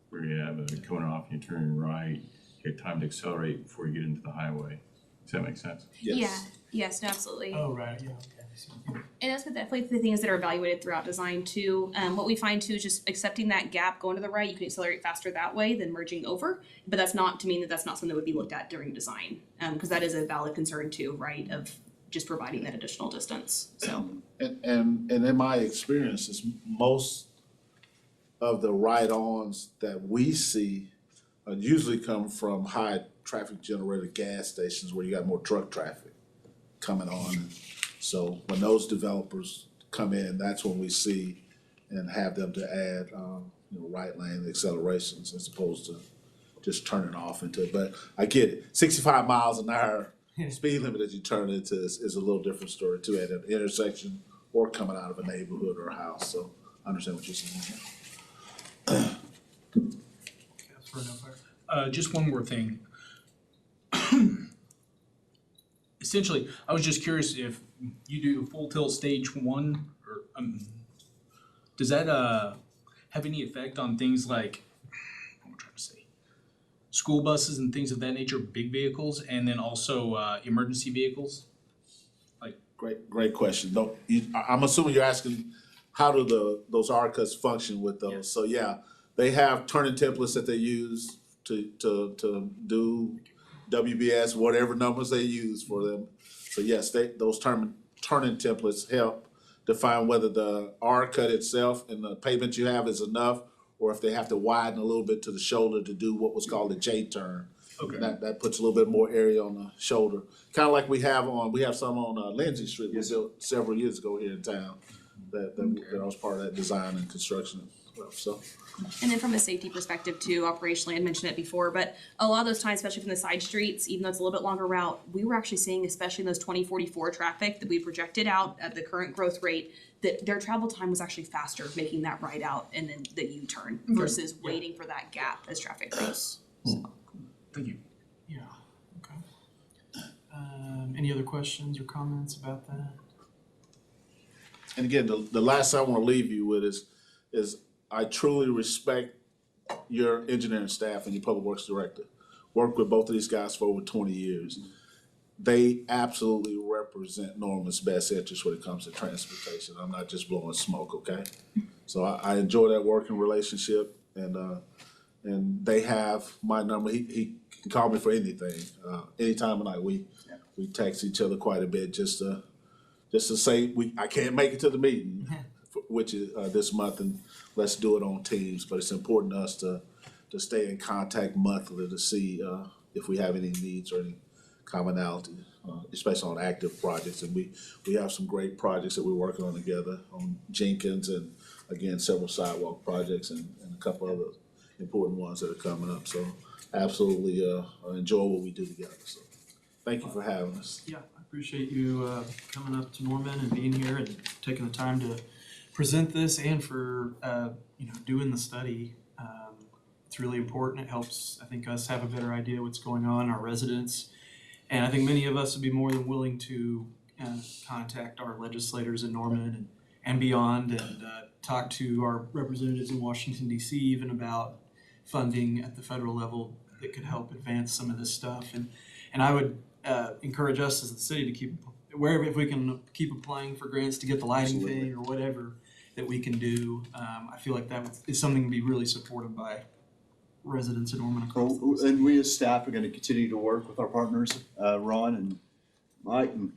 where you have coming off and you're turning right. You had time to accelerate before you get into the highway. Does that make sense? Yes. Yeah, yes, no, absolutely. Oh, right, yeah, okay. And that's definitely the things that are evaluated throughout design too. What we find too is just accepting that gap, going to the right, you can accelerate faster that way than merging over. But that's not to mean that that's not something that would be looked at during design, because that is a valid concern too, right? Of just providing that additional distance, so. And in my experiences, most of the ride-ons that we see usually come from high traffic generated gas stations where you got more truck traffic coming on. So when those developers come in, that's when we see and have them to add, right lane accelerations as opposed to just turning off into it. But I get it, 65 miles an hour speed limit that you turn into is a little different story too at an intersection or coming out of a neighborhood or a house. So I understand what you're saying. Just one more thing. Essentially, I was just curious if you do full tilt stage one, or does that have any effect on things like, what am I trying to say, school buses and things of that nature, big vehicles, and then also emergency vehicles? Great question. I'm assuming you're asking how do those R-cuts function with those? Yeah. So yeah, they have turning templates that they use to do WBS, whatever numbers they use for them. So yes, those turning templates help define whether the R-cut itself and the pavement you have is enough, or if they have to widen a little bit to the shoulder to do what was called a J-turn. Okay. That puts a little bit more area on the shoulder. Kind of like we have some on Lindsay Street, we built several years ago here in town. That was part of that design and construction as well, so. And then from a safety perspective too, operationally, I mentioned it before, but a lot of those times, especially from the side streets, even though it's a little bit longer route, we were actually seeing, especially in those 2044 traffic that we projected out at the current growth rate, that their travel time was actually faster making that ride out and then the U-turn versus waiting for that gap as traffic grows. So. Thank you. Yeah, okay. Any other questions or comments about that? And again, the last thing I want to leave you with is I truly respect your engineering staff and your public works director. Worked with both of these guys for over 20 years. They absolutely represent Norman's best interest when it comes to transportation. I'm not just blowing smoke, okay? So I enjoy that working relationship, and they have my number. He can call me for anything. Anytime of night, we text each other quite a bit just to say I can't make it to the meeting, which is this month, and let's do it on Teams. But it's important to us to stay in contact monthly to see if we have any needs or any commonality, especially on active projects. And we have some great projects that we're working on together on Jenkins, and again, several sidewalk projects and a couple other important ones that are coming up. So absolutely enjoy what we do together. So thank you for having us. Yeah, I appreciate you coming up to Norman and being here and taking the time to present this and for doing the study. It's really important. It helps, I think, us have a better idea what's going on, our residents. And I think many of us would be more than willing to contact our legislators in Norman and beyond, and talk to our representatives in Washington, D.C. even about funding at the federal level that could help advance some of this stuff. And I would encourage us as the city to keep, if we can keep applying for grants to get the lighting thing or whatever that we can do. I feel like that is something to be really supported by residents in Norman across the city. And we as staff are going to continue to work with our partners, Ron and Mike, and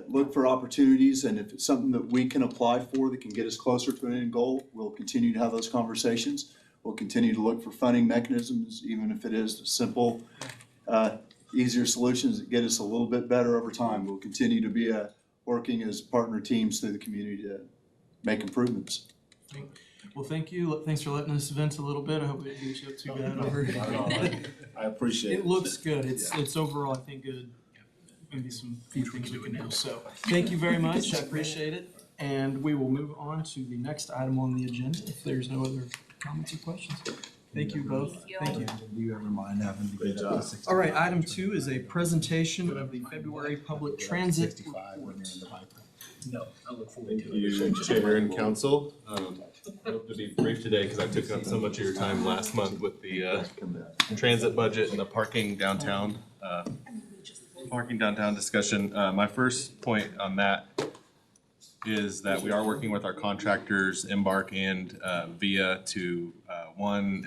look for opportunities. And if it's something that we can apply for that can get us closer to an end goal, we'll continue to have those conversations. We'll continue to look for funding mechanisms, even if it is simple, easier solutions that get us a little bit better over time. We'll continue to be working as partner teams through the community to make improvements. Well, thank you. Thanks for letting us vent a little bit. I hope it didn't get you up too bad over. I appreciate it. It looks good. It's overall, I think, good. Maybe some few things we can do. So, thank you very much. I appreciate it. And we will move on to the next item on the agenda if there's no other comments or questions. Thank you both. Thank you. Do you ever mind having to Great get up to job. 65? All right, item 2 is a presentation of the February public transit 65 when you're in the pipeline. No, I look forward Thank to it. you, Chair and Council. I hope to be brief today because I took up so much of your time last month with the transit budget and the parking downtown discussion. My first point on that is that we are working with our contractors, Embark and VIA, to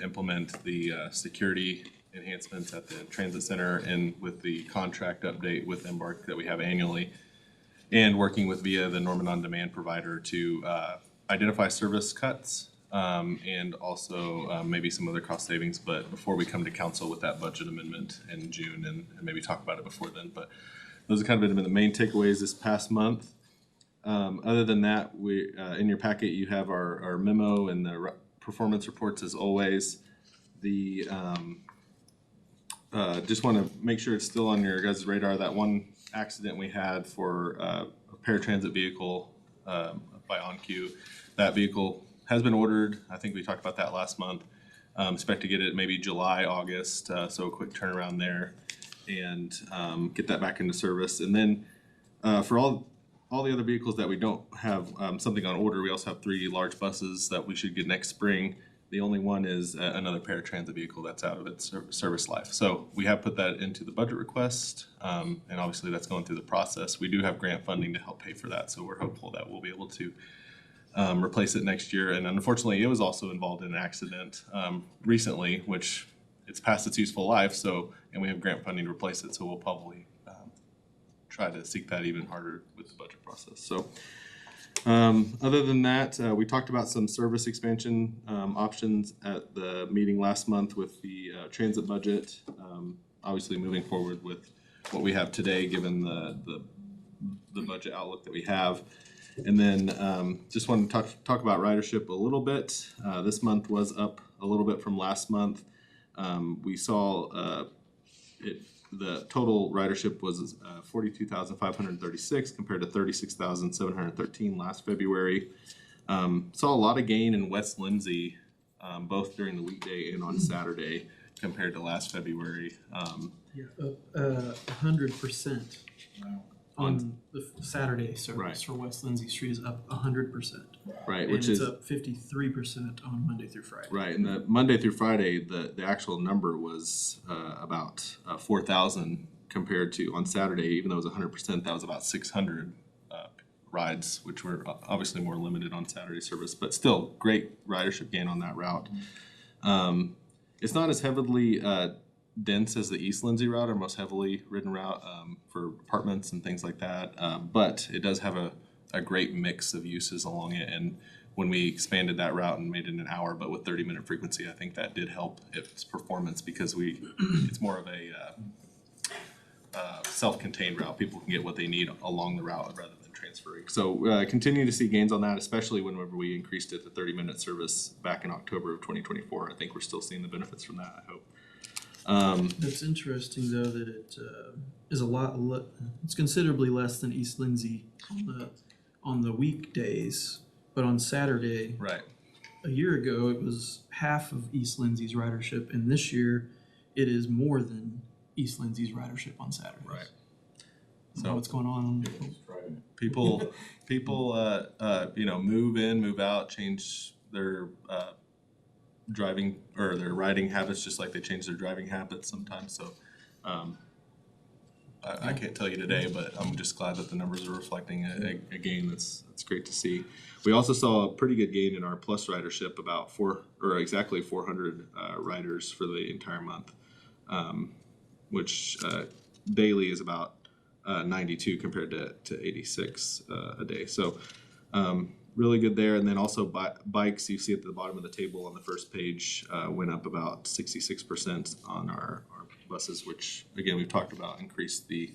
implement the security enhancements at the transit center and with the contract update with Embark that we have annually. And working with VIA, the Norman on-demand provider, to identify service cuts and also maybe some other cost savings. But before we come to council with that budget amendment in June and maybe talk about it before then. But those have kind of been the main takeaways this past month. Other than that, we in your packet you have our memo and the performance reports as always. The just want to make sure it's still on your guys' radar, that one accident we had for a paratransit vehicle by OnQ. That vehicle has been ordered. I think we talked about that last month. Expect to get it maybe July, August, so a quick turnaround there and get that back into service. And then for all the other vehicles that we don't have something on order, we also have 3 large buses that we should get next spring. The only one is another paratransit vehicle that's out of its service life. So we have put that into the budget request, and obviously that's going through the process. We do have grant funding to help pay for that, so we're hopeful that we'll be able to replace it next year. And unfortunately, it was also involved in an accident recently, which it's past its useful life. So, and we have grant funding to replace it, so we'll probably try to seek that even harder with the budget process. So. Other than that, we talked about some service expansion options at the meeting last month with the transit budget. Obviously moving forward with what we have today, given the budget outlook that we have. And then just wanted to talk about ridership a little bit. This month was up a little bit from last month. We saw the total ridership was 42,536 compared to 36,713 last February. Saw a lot of gain in West Lindsay, both during the weekday and on Saturday compared to last February. Yeah, up 100% on the Saturday service Right. for West Lindsay Street is up 100%. Right, And which it's is up 53% on Monday through Friday. right, and the Monday through Friday, the actual number was about 4,000 compared to on Saturday, even though it was 100%, that was about 600 rides, which were obviously more limited on Saturday service, but still great ridership gain on that route. It's not as heavily dense as the East Lindsay route, our most heavily ridden route for apartments and things like that, but it does have a great mix of uses along it. And when we expanded that route and made it an hour, but with 30-minute frequency, I think that did help its performance because it's more of a self-contained route. People can get what they need along the route rather than transferring. So continue to see gains on that, especially whenever we increased it to 30-minute service back in October of 2024. I think we're still seeing the benefits from that, I hope. It's interesting though that it is it's considerably less than East Lindsay on the weekdays, but on Saturday, Right. a year ago, it was half of East Lindsay's ridership, and this year it is more than East Lindsay's ridership on Saturdays. Right. So what's going on? People, move in, move out, change their driving or their riding habits, just like they change their driving habits sometimes. So I can't tell you today, but I'm just glad that the numbers are reflecting a gain. That's great to see. We also saw a pretty good gain in our plus ridership, about exactly 400 riders for the entire month, which daily is about 92 compared to 86 a day. So really good there. And then also bikes, you see at the bottom of the table on the first page, went up about 66% on our buses, which again, we've talked about increased the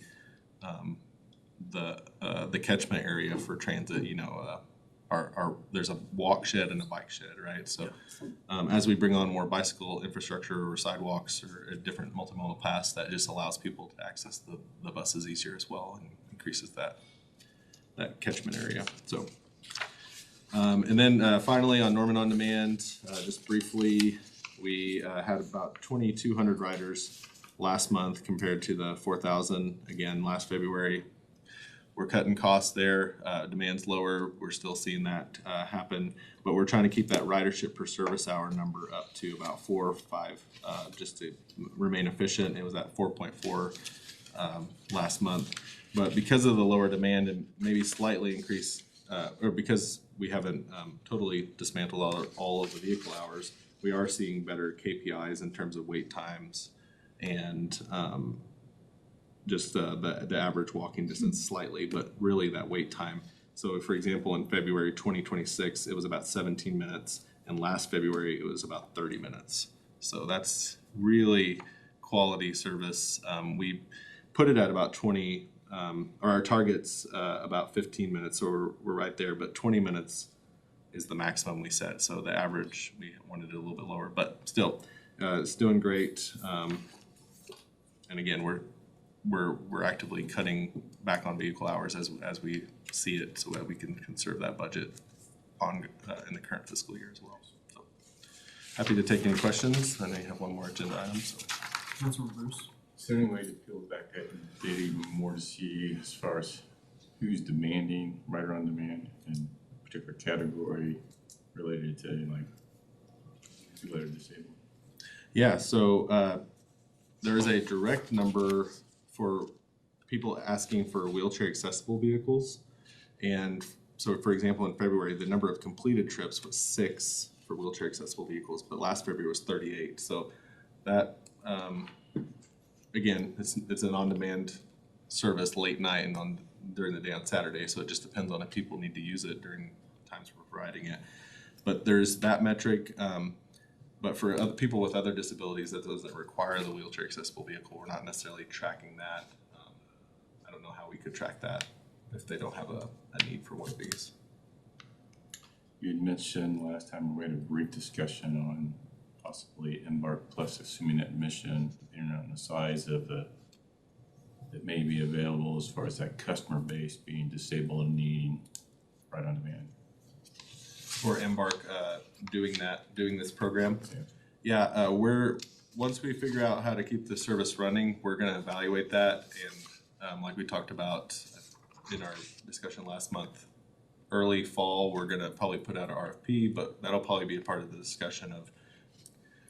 catchment area for transit. there's a walk shed and a bike shed, right? So as we bring on more bicycle infrastructure or sidewalks or different multimodal paths, that just allows people to access the buses easier as well and increases that catchment area. So, and then finally on Norman On Demand, just briefly, we had about 2,200 riders last month compared to the 4,000 again last February. We're cutting costs there. Demand's lower. We're still seeing that happen, but we're trying to keep that ridership per service hour number up to about 4 or 5, just to remain efficient. It was at 4.4 last month, but because of the lower demand and maybe slightly increased, or because we haven't totally dismantled all of the vehicle hours, we are seeing better KPIs in terms of wait times and just the average walking distance slightly, but really that wait time. So for example, in February 2026, it was about 17 minutes, and last February it was about 30 minutes. So that's really quality service. We put it at about 20, or our target's about 15 minutes, so we're right there, but 20 minutes is the maximum we set. So the average, we wanted it a little bit lower, but still, it's doing great. And again, we're actively cutting back on vehicle hours as we see it, so that we can conserve that budget on in the current fiscal year as well. So happy to take any questions. I know you have one more agenda item. So. Councilman Bruce. Is there any way to peel back that data even more to see as far as who's demanding Rider On Demand in a particular category related to like people that are disabled? Yeah, so there is a direct number for people asking for wheelchair accessible vehicles. And so for example, in February, the number of completed trips was 6 for wheelchair accessible vehicles, but last February was 38. So that, again, it's an on-demand service late night and during the day on Saturday. So it just depends on if people need to use it during times we're providing it. But there's that metric. But for other people with other disabilities, that doesn't require the wheelchair accessible vehicle, we're not necessarily tracking that. I don't know how we could track that if they don't have a need for one of these. You had mentioned last time we had a brief discussion on possibly Embark Plus, assuming that mission, depending on the size of the that may be available as far as that customer base being disabled and needing Ride On Demand. For Embark doing this program. Yeah, once we figure out how to keep the service running, we're gonna evaluate that, and like we talked about in our discussion last month, early fall, we're gonna probably put out an RFP, but that'll probably be a part of the discussion of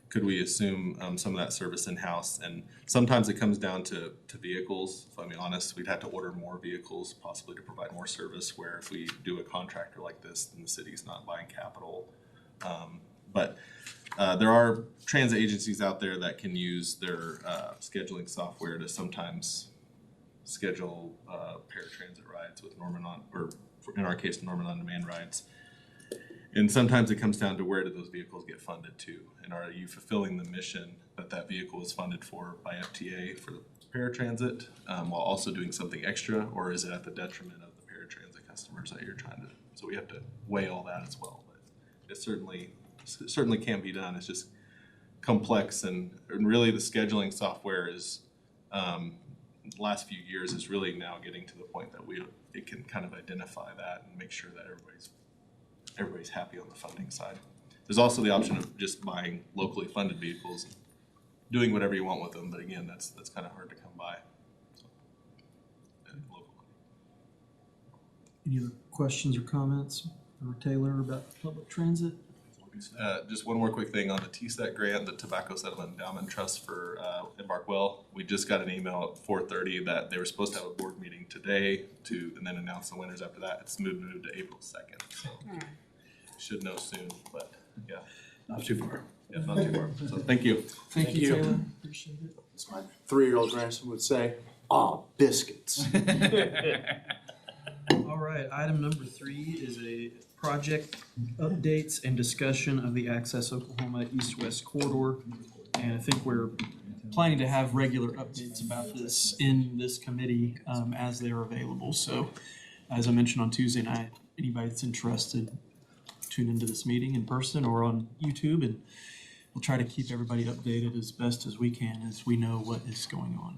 could we assume some of that service in-house. And sometimes it comes down to vehicles. If I'm being honest, we'd have to order more vehicles possibly to provide more service, where if we do a contractor like this, then the city's not buying capital. But there are transit agencies out there that can use their scheduling software to sometimes schedule paratransit rides with Norman On, or in our case, Norman On Demand rides. And sometimes it comes down to where do those vehicles get funded to? And are you fulfilling the mission that vehicle is funded for by FTA for the paratransit, while also doing something extra, or is it at the detriment of the paratransit customers that you're trying to? So we have to weigh all that as well. But it certainly can be done. It's just complex, and really the scheduling software is last few years is really now getting to the point that it can kind of identify that and make sure that everybody's happy on the funding side. There's also the option of just buying locally funded vehicles, and doing whatever you want with them, but again, that's kind of hard to come by. So, Any other questions or comments for Taylor about public transit? Just one more quick thing on the TSET grant, the Tobacco Settlement Endowment Trust for Embark Well. We just got an email at 4:30 that they were supposed to have a board meeting today and then announce the winners after that. It's moved to April 2nd. So should know soon, but yeah. Not too far. Yeah, not too far. So thank you. Thank you, Taylor. Appreciate it. As my 3-year-old grandson would say, biscuits. All right, item number 3 is a project updates and discussion of the Access Oklahoma East-West Corridor. And I think we're planning to have regular updates about this in this committee as they're available. So As I mentioned on Tuesday night, anybody that's interested, tune into this meeting in person or on YouTube, and we'll try to keep everybody updated as best as we can as we know what is going on.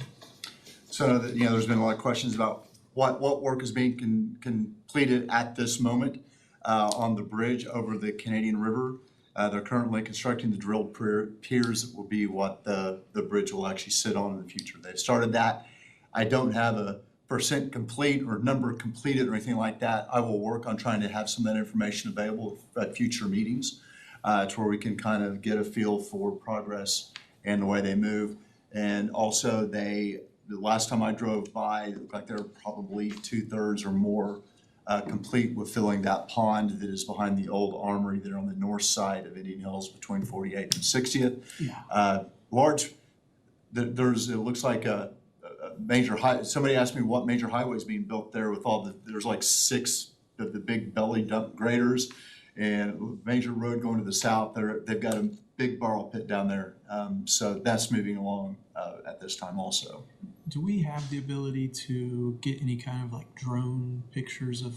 So, there's been a lot of questions about what work is being completed at this moment on the bridge over the Canadian River. They're currently constructing the drilled piers that will be what the bridge will actually sit on in the future. They've started that. I don't have a % complete or number completed or anything like that. I will work on trying to have some of that information available at future meetings to where we can kind of get a feel for progress and the way they move. And also the last time I drove by, it looked like they were probably 2/3 or more complete with filling that pond that is behind the old armory there on the north side of Indian Hills between 48th and 60th. Yeah. It looks like a major somebody asked me what major highway is being built there with there's like 6 of the big belly dump graders and major road going to the south. They've got a big borrow pit down there. So that's moving along at this time also. Do we have the ability to get any kind of like drone pictures of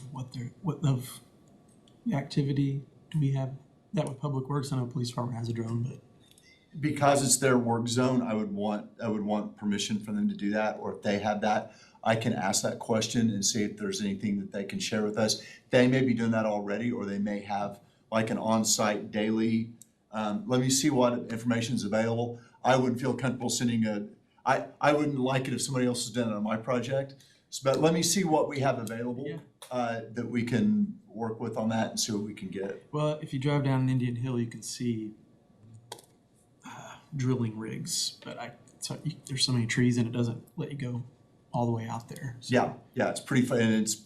of the activity? Do we have that with Public Works? I know Police Department has a drone, but Because it's their work zone, I would want permission for them to do that, or if they have that, I can ask that question and see if there's anything that they can share with us. They may be doing that already, or they may have like an on-site daily, let me see what information is available. I wouldn't feel comfortable sending I wouldn't like it if somebody else has done it on my project, but let me see what we have available that we can work with on that and see what we can get. well, if you drive down Indian Hill, you can see drilling rigs, but there's so many trees and it doesn't let you go all the way out there. So. Yeah, it's pretty fun, and it's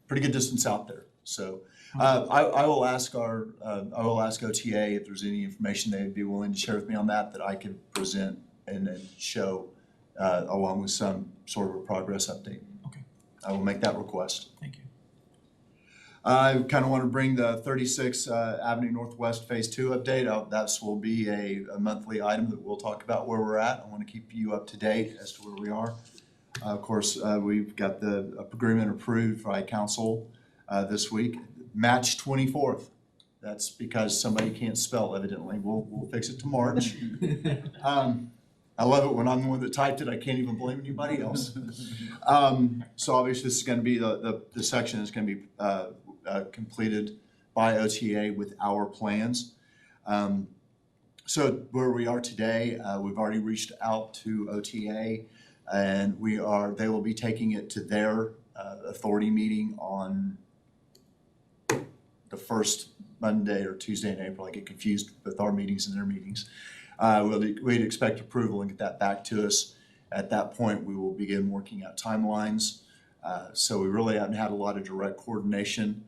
pretty good distance out there. So I will ask OTA if there's any information they'd be willing to share with me on that I could present and then show along with some sort of a progress update. Okay. I will make that request. Thank you. I kind of want to bring the 36 Avenue Northwest Phase 2 update. That will be a monthly item that we'll talk about where we're at. I want to keep you up to date as to where we are. Of course, we've got the agreement approved by council this week, March 24th. That's because somebody can't spell evidently. We'll fix it to March. I love it when I'm the one that typed it. I can't even blame anybody else. So obviously this is going to be the section is going to be completed by OTA with our plans. So where we are today, we've already reached out to OTA, and they will be taking it to their authority meeting on the first Monday or Tuesday in April. I get confused with our meetings and their meetings. We'd expect approval and get that back to us. At that point, we will begin working out timelines. So we really haven't had a lot of direct coordination.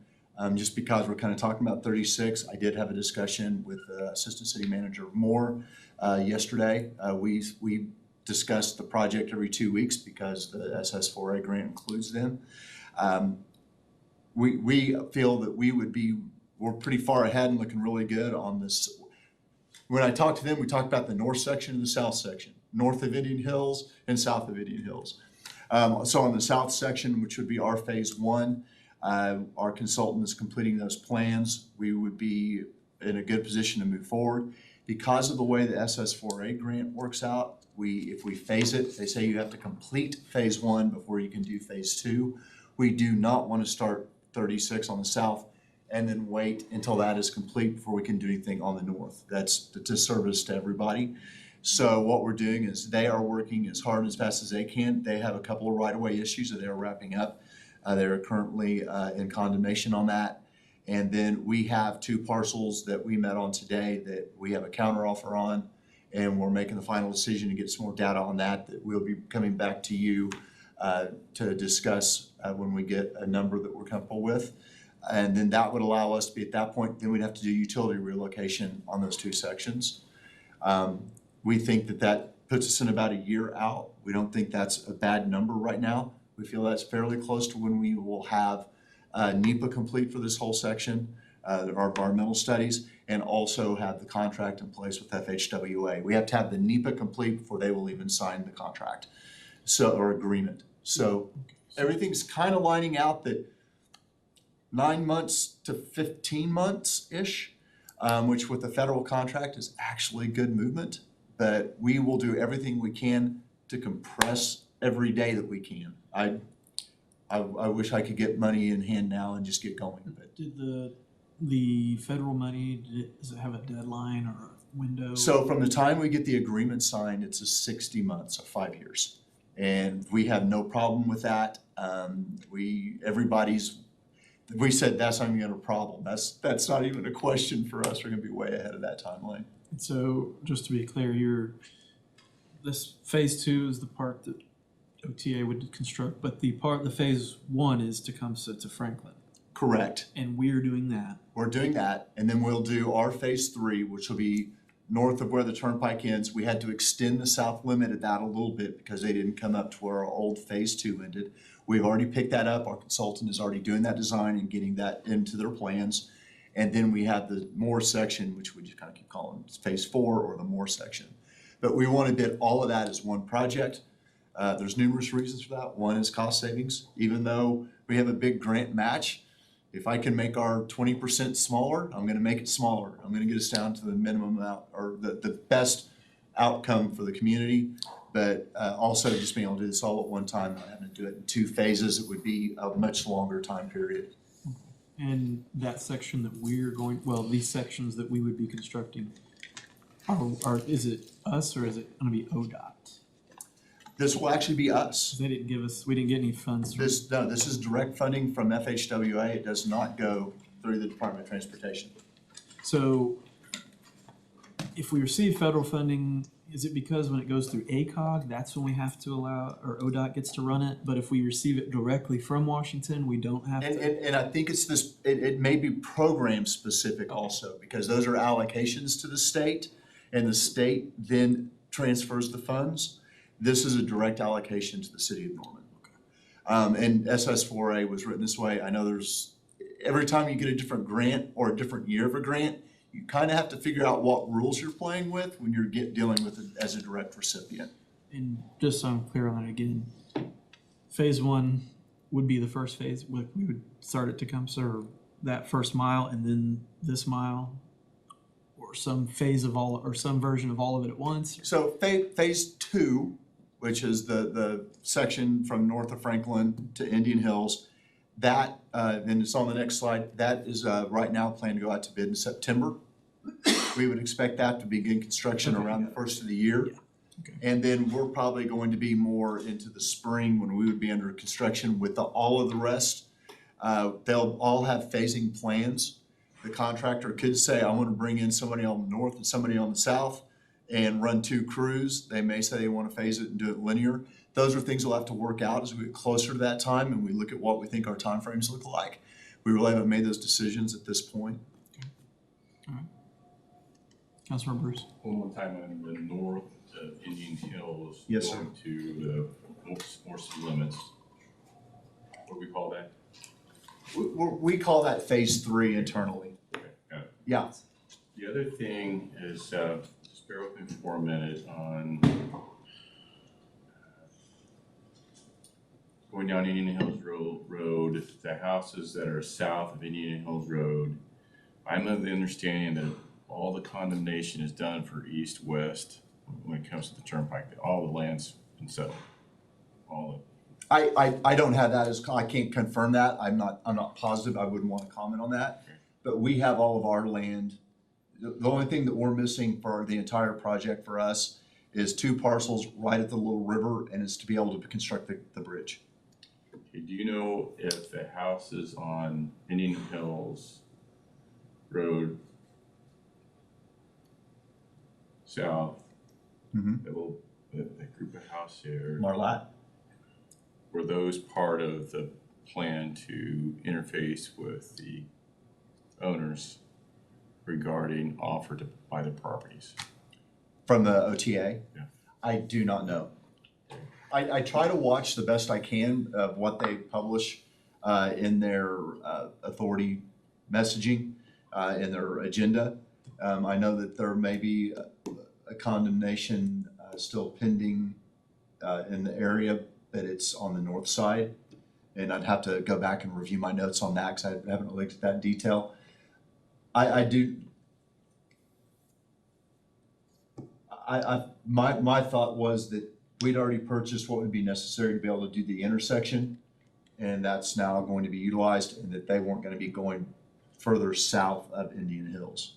Just because we're kind of talking about 36, I did have a discussion with Assistant City Manager Moore yesterday. We discuss the project every 2 weeks because the SS4A grant includes them. We feel that we're pretty far ahead and looking really good on this. When I talked to them, we talked about the north section and the south section, north of Indian Hills and south of Indian Hills. So on the south section, which would be our phase 1, our consultant is completing those plans. We would be in a good position to move forward. Because of the way the SS4A grant works out, if we phase it, they say you have to complete phase 1 before you can do phase 2. We do not want to start 36 on the south and then wait until that is complete before we can do anything on the north. That's a disservice to everybody. So what we're doing is they are working as hard and as fast as they can. They have a couple of right-of-way issues that they're wrapping up. They're currently in condemnation on that. And then we have 2 parcels that we met on today that we have a counteroffer on, and we're making the final decision to get some more data on that we'll be coming back to you to discuss when we get a number that we're comfortable with. And then that would allow us to be at that point, then we'd have to do utility relocation on those 2 sections. We think that puts us in about a year out. We don't think that's a bad number right now. We feel that's fairly close to when we will have NEPA complete for this whole section, our environmental studies, and also have the contract in place with FHWA. We have to have the NEPA complete before they will even sign the contract or agreement. So everything's kind of lining out that 9 months to 15 months-ish, which with the federal contract is actually good movement. But we will do everything we can to compress every day that we can. I wish I could get money in hand now and just get going, but. Did the federal money, does it have a deadline or a window? So from the time we get the agreement signed, it's a 60 months, so 5 years. And we have no problem with that. We said that's not even a problem. That's not even a question for us. We're gonna be way ahead of that timeline. So just to be clear, this phase 2 is the part that OTA would construct, but the phase 1 is to come to Franklin. Correct. And we're doing that. We're doing that, and then we'll do our phase 3, which will be north of where the turnpike ends. We had to extend the south limit of that a little bit because they didn't come up to where our old phase 2 ended. We've already picked that up. Our consultant is already doing that design and getting that into their plans. And then we have the Moore section, which we just kind of keep calling phase 4 or the Moore section. But we want to bid all of that as one project. There's numerous reasons for that. One is cost savings. Even though we have a big grant match, if I can make our 20% smaller, I'm gonna make it smaller. I'm gonna get us down to the minimum amount, or the best outcome for the community. But also just being able to do this all at one time, not having to do it in 2 phases, it would be a much longer time period. And that section that these sections that we would be constructing, is it us or is it gonna be ODOT? This will actually be us. We didn't get any funds. This is direct funding from FHWA. It does not go through the Department of Transportation. So if we receive federal funding, is it because when it goes through ACOG, that's when we have to allow, or ODOT gets to run it? But if we receive it directly from Washington, we don't have to? And I think it's this, it may be program specific also, because those are allocations to the state, and the state then transfers the funds. This is a direct allocation to the city of Norman. And SS4A was written this way. I know every time you get a different grant or a different year of a grant, you kind of have to figure out what rules you're playing with when you're dealing with it as a direct recipient. And just so I'm clear on that again, phase 1 would be the first phase. We would start it to come serve that first mile and then this mile, or some phase of or some version of all of it at once. So phase 2, which is the section from north of Franklin to Indian Hills, that, and it's on the next slide, that is right now planned to go out to bid in September. We would expect that to begin construction around the first of the year. Yeah. Okay. And then we're probably going to be more into the spring when we would be under construction with all of the rest. They'll all have phasing plans. The contractor could say, I want to bring in somebody on the north and somebody on the south and run 2 crews. They may say they want to phase it and do it linear. Those are things we'll have to work out as we get closer to that time and we look at what we think our timeframes look like. We really haven't made those decisions at this point. All right. Councilor Bruce. One more time on the north of Indian Hills. Yes, sir. Going to the more city limits. What do we call that? We call that phase 3 internally. Okay, got it. Yeah. The other thing is, just bear with me for a minute on going down Indian Hills Road, the houses that are south of Indian Hills Road. I'm of the understanding that all the condemnation is done for east-west when it comes to the turnpike, that all the land's been settled. All I don't have that I can't confirm that. I'm not positive. I wouldn't want to comment on that. Okay. But we have all of our land. The only thing that we're missing for the entire project for us is 2 parcels right at the little river, and it's to be able to construct the bridge. Okay, do you know if the houses on Indian Hills Road south, that group of house here, Marlatt? were those part of the plan to interface with the owners regarding offer to buy the properties? From the OTA? Yeah. I do not know. I try to watch the best I can of what they publish in their authority messaging, in their agenda. I know that there may be a condemnation still pending in the area, but it's on the north side. and I'd have to go back and review my notes on that, because I haven't looked at that in detail. My thought was that we'd already purchased what would be necessary to be able to do the intersection, and that's now going to be utilized, and that they weren't gonna be going further south of Indian Hills.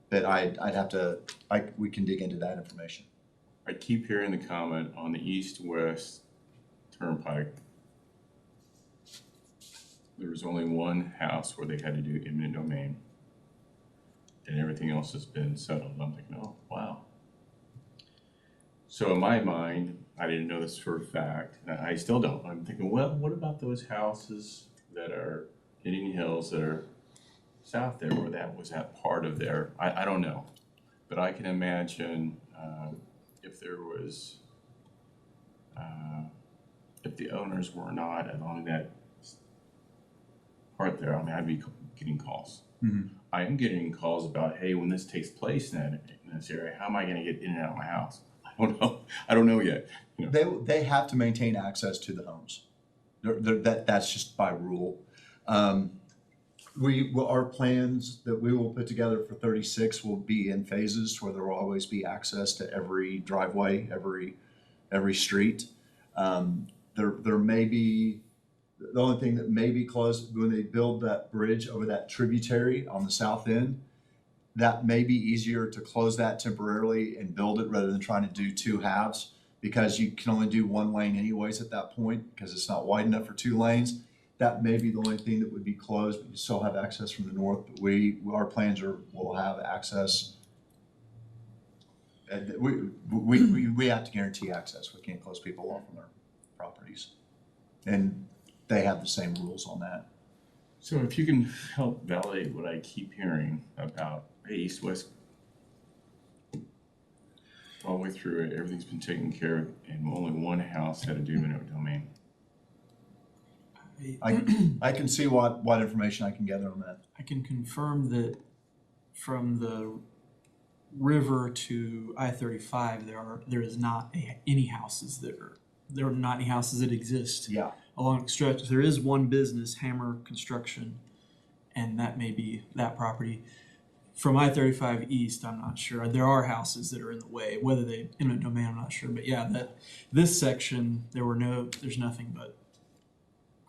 But I'd have to, we can dig into that information. I keep hearing the comment on the east-west turnpike. There was only one house where they had to do eminent domain. And everything else has been settled. I'm like, no, wow. So in my mind, I didn't know this for a fact, and I still don't. I'm thinking, well, what about those houses that are in Indian Hills that are south there, where that was that part of their, I don't know. But I can imagine if there was, if the owners were not along that part there, I mean, I'd be getting calls. I am getting calls about, hey, when this takes place in this area, how am I gonna get in and out of my house? I don't know. I don't know yet. You know? They have to maintain access to the homes. That's just by rule. Our plans that we will put together for 36 will be in phases, where there will always be access to every driveway, every street. There may be, the only thing that may be closed, when they build that bridge over that tributary on the south end, that may be easier to close that temporarily and build it rather than trying to do two halves, because you can only do one lane anyways at that point, because it's not wide enough for two lanes. That may be the only thing that would be closed, but you still have access from the north. But our plans will have access. And we have to guarantee access. We can't close people off from their properties. And they have the same rules on that. So if you can help validate what I keep hearing about, hey, east-west, all the way through it, everything's been taken care of, and only one house had to do eminent domain. I can see what information I can gather on that. I can confirm that from the river to I-35, there is not any houses there are not any houses that exist. Yeah. Along the stretch. There is one business, Hammer Construction, and that may be that property. From I-35 east, I'm not sure. There are houses that are in the way, whether they eminent domain, I'm not sure. But yeah, this section, there's nothing but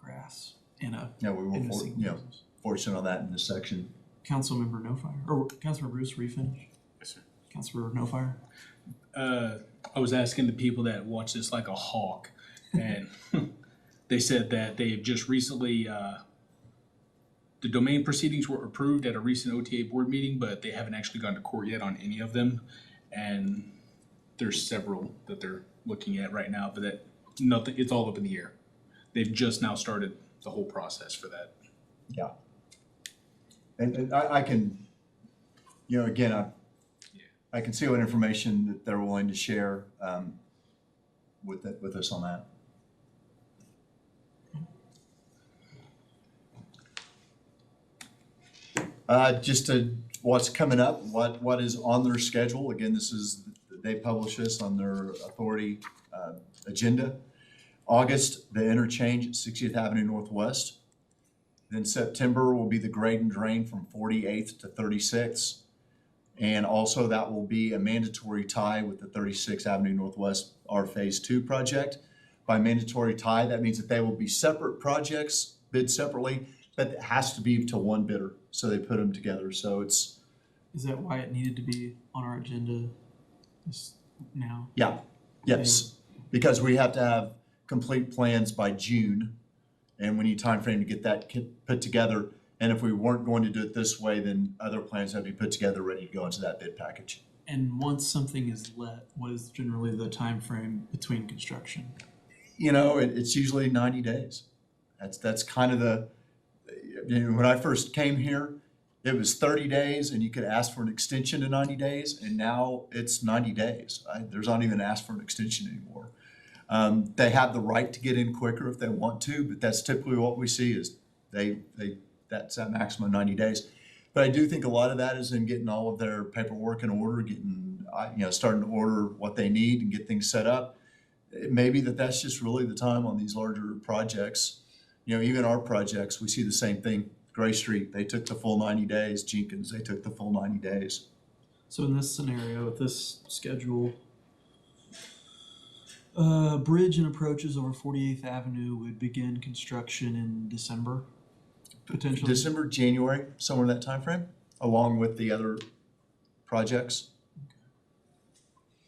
grass and a. Yeah, we and a will, single business. fortunate on that in this section. Councilmember No Fire, or Councilmember Bruce, were you finished? Yes, sir. Councilmember No Fire? I was asking the people that watch this like a hawk, and they said that they have just recently, the domain proceedings were approved at a recent OTA board meeting, but they haven't actually gone to court yet on any of them. And there's several that they're looking at right now, but that nothing, it's all up in the air. They've just now started the whole process for that. Yeah. And I can, again, I can see what information that they're willing to share with us on that. Just what's coming up, what is on their schedule. Again, they publish this on their authority agenda. August, the interchange at 60th Avenue Northwest. Then September will be the grade and drain from 48th to 36th. And also that will be a mandatory tie with the 36th Avenue Northwest, our Phase 2 project. By mandatory tie, that means that they will be separate projects, bid separately, but it has to be to one bidder. So they put them together. So it's. Is that why it needed to be on our agenda now? Yeah, yes, because we have to have complete plans by June, and we need time frame to get that put together. And if we weren't going to do it this way, then other plans have to be put together, ready to go into that bid package. And once something is let, what is generally the time frame between construction? It's usually 90 days. That's kind of when I first came here, it was 30 days and you could ask for an extension to 90 days, and now it's 90 days. There's not even ask for an extension anymore. They have the right to get in quicker if they want to, but that's typically what we see is that's at maximum 90 days. But I do think a lot of that is in getting all of their paperwork in order, starting to order what they need and get things set up. it may be that that's just really the time on these larger projects. You know, even our projects, we see the same thing. Gray Street, they took the full 90 days. Jenkins, they took the full 90 days. So in this scenario, with this schedule, bridge and approaches over 48th Avenue would begin construction in December, potentially? December, January, somewhere in that time frame, along with the other projects.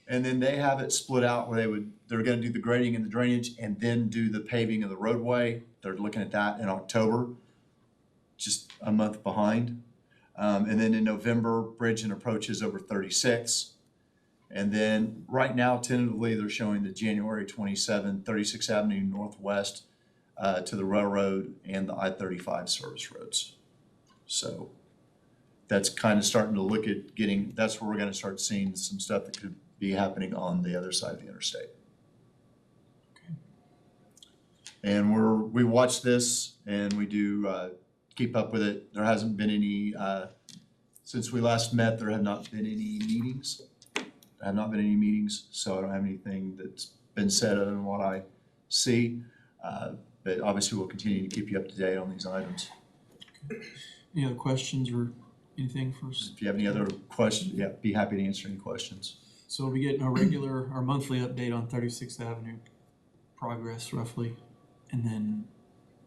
And then they have it split out where they're gonna do the grading and the drainage and then do the paving of the roadway. They're looking at that in October, just a month behind. And then in November, bridge and approaches over 36. And then right now, tentatively, they're showing the January 27, 36th Avenue Northwest to the railroad and the I-35 service roads. So that's kind of starting to look at that's where we're gonna start seeing some stuff that could be happening on the other side of the interstate. Okay. And we watch this and we do keep up with it. There hasn't been any, since we last met, there have not been any meetings. So I don't have anything that's been said other than what I see. But obviously we'll continue to keep you up to date on these items. Any other questions or anything for us? If you have any other questions, yeah, be happy to answer any questions. So we'll be getting our monthly update on 36th Avenue progress roughly, and then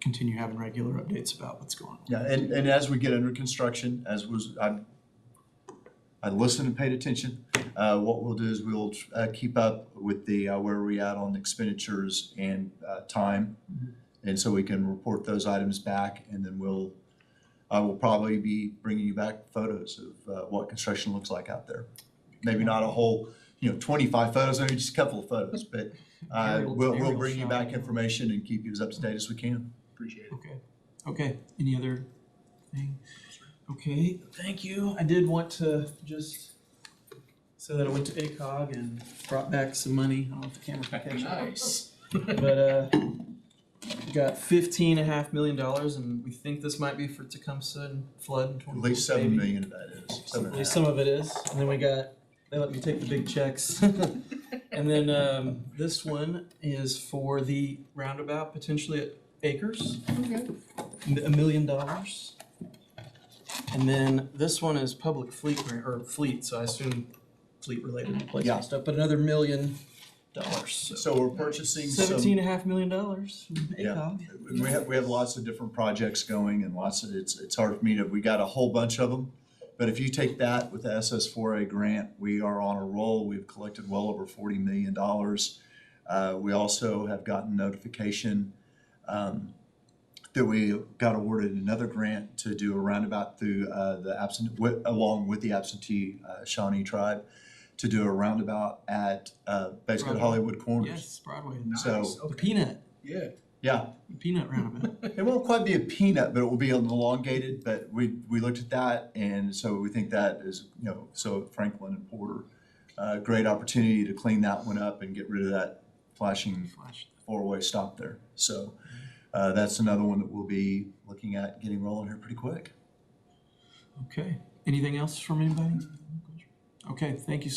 continue having regular updates about what's going on. Yeah, and as we get under construction, I listened and paid attention. What we'll do is we'll keep up with the where we at on expenditures and time, and so we can report those items back, and then I will probably be bringing you back photos of what construction looks like out there. Maybe not a whole, 25 photos, maybe just a couple of photos, but we'll bring you back information and keep you as up to date as we can. Appreciate it. Okay, any other thing? Okay, thank you. I did want to just say that I went to ACOG and brought back some money. I don't know if the camera can catch it. Nice. But we got $15.5 million, and we think this might be for Tecumseh and flood in 24. At least 7 million of that is. At least some of it is. And then they let me take the big checks. And then this one is for the roundabout, potentially at Acres. Okay. $1 million. And then this one is public fleet, fleet, so I assume fleet related replacement Yeah. stuff, but another $1 million. So we're purchasing $17.5 million from Yeah. ACOG. We have lots of different projects going and it's hard for me we got a whole bunch of them. But if you take that with the SS4A grant, we are on a roll. We've collected well over $40 million. We also have gotten notification that we got awarded another grant to do a roundabout through along with the absentee Shawnee tribe to do a roundabout at basically Broadway. Hollywood Corners. Yes, Broadway. So The peanut, Yeah. yeah, the peanut roundabout. it won't quite be a peanut, but it will be elongated. But we looked at that, and so we think that is so Franklin and Porter, great opportunity to clean that one up and get rid of that flashing four-way stop there. So that's another one that we'll be looking at getting rolling here pretty quick. Okay, anything else from anybody? Okay, thank you,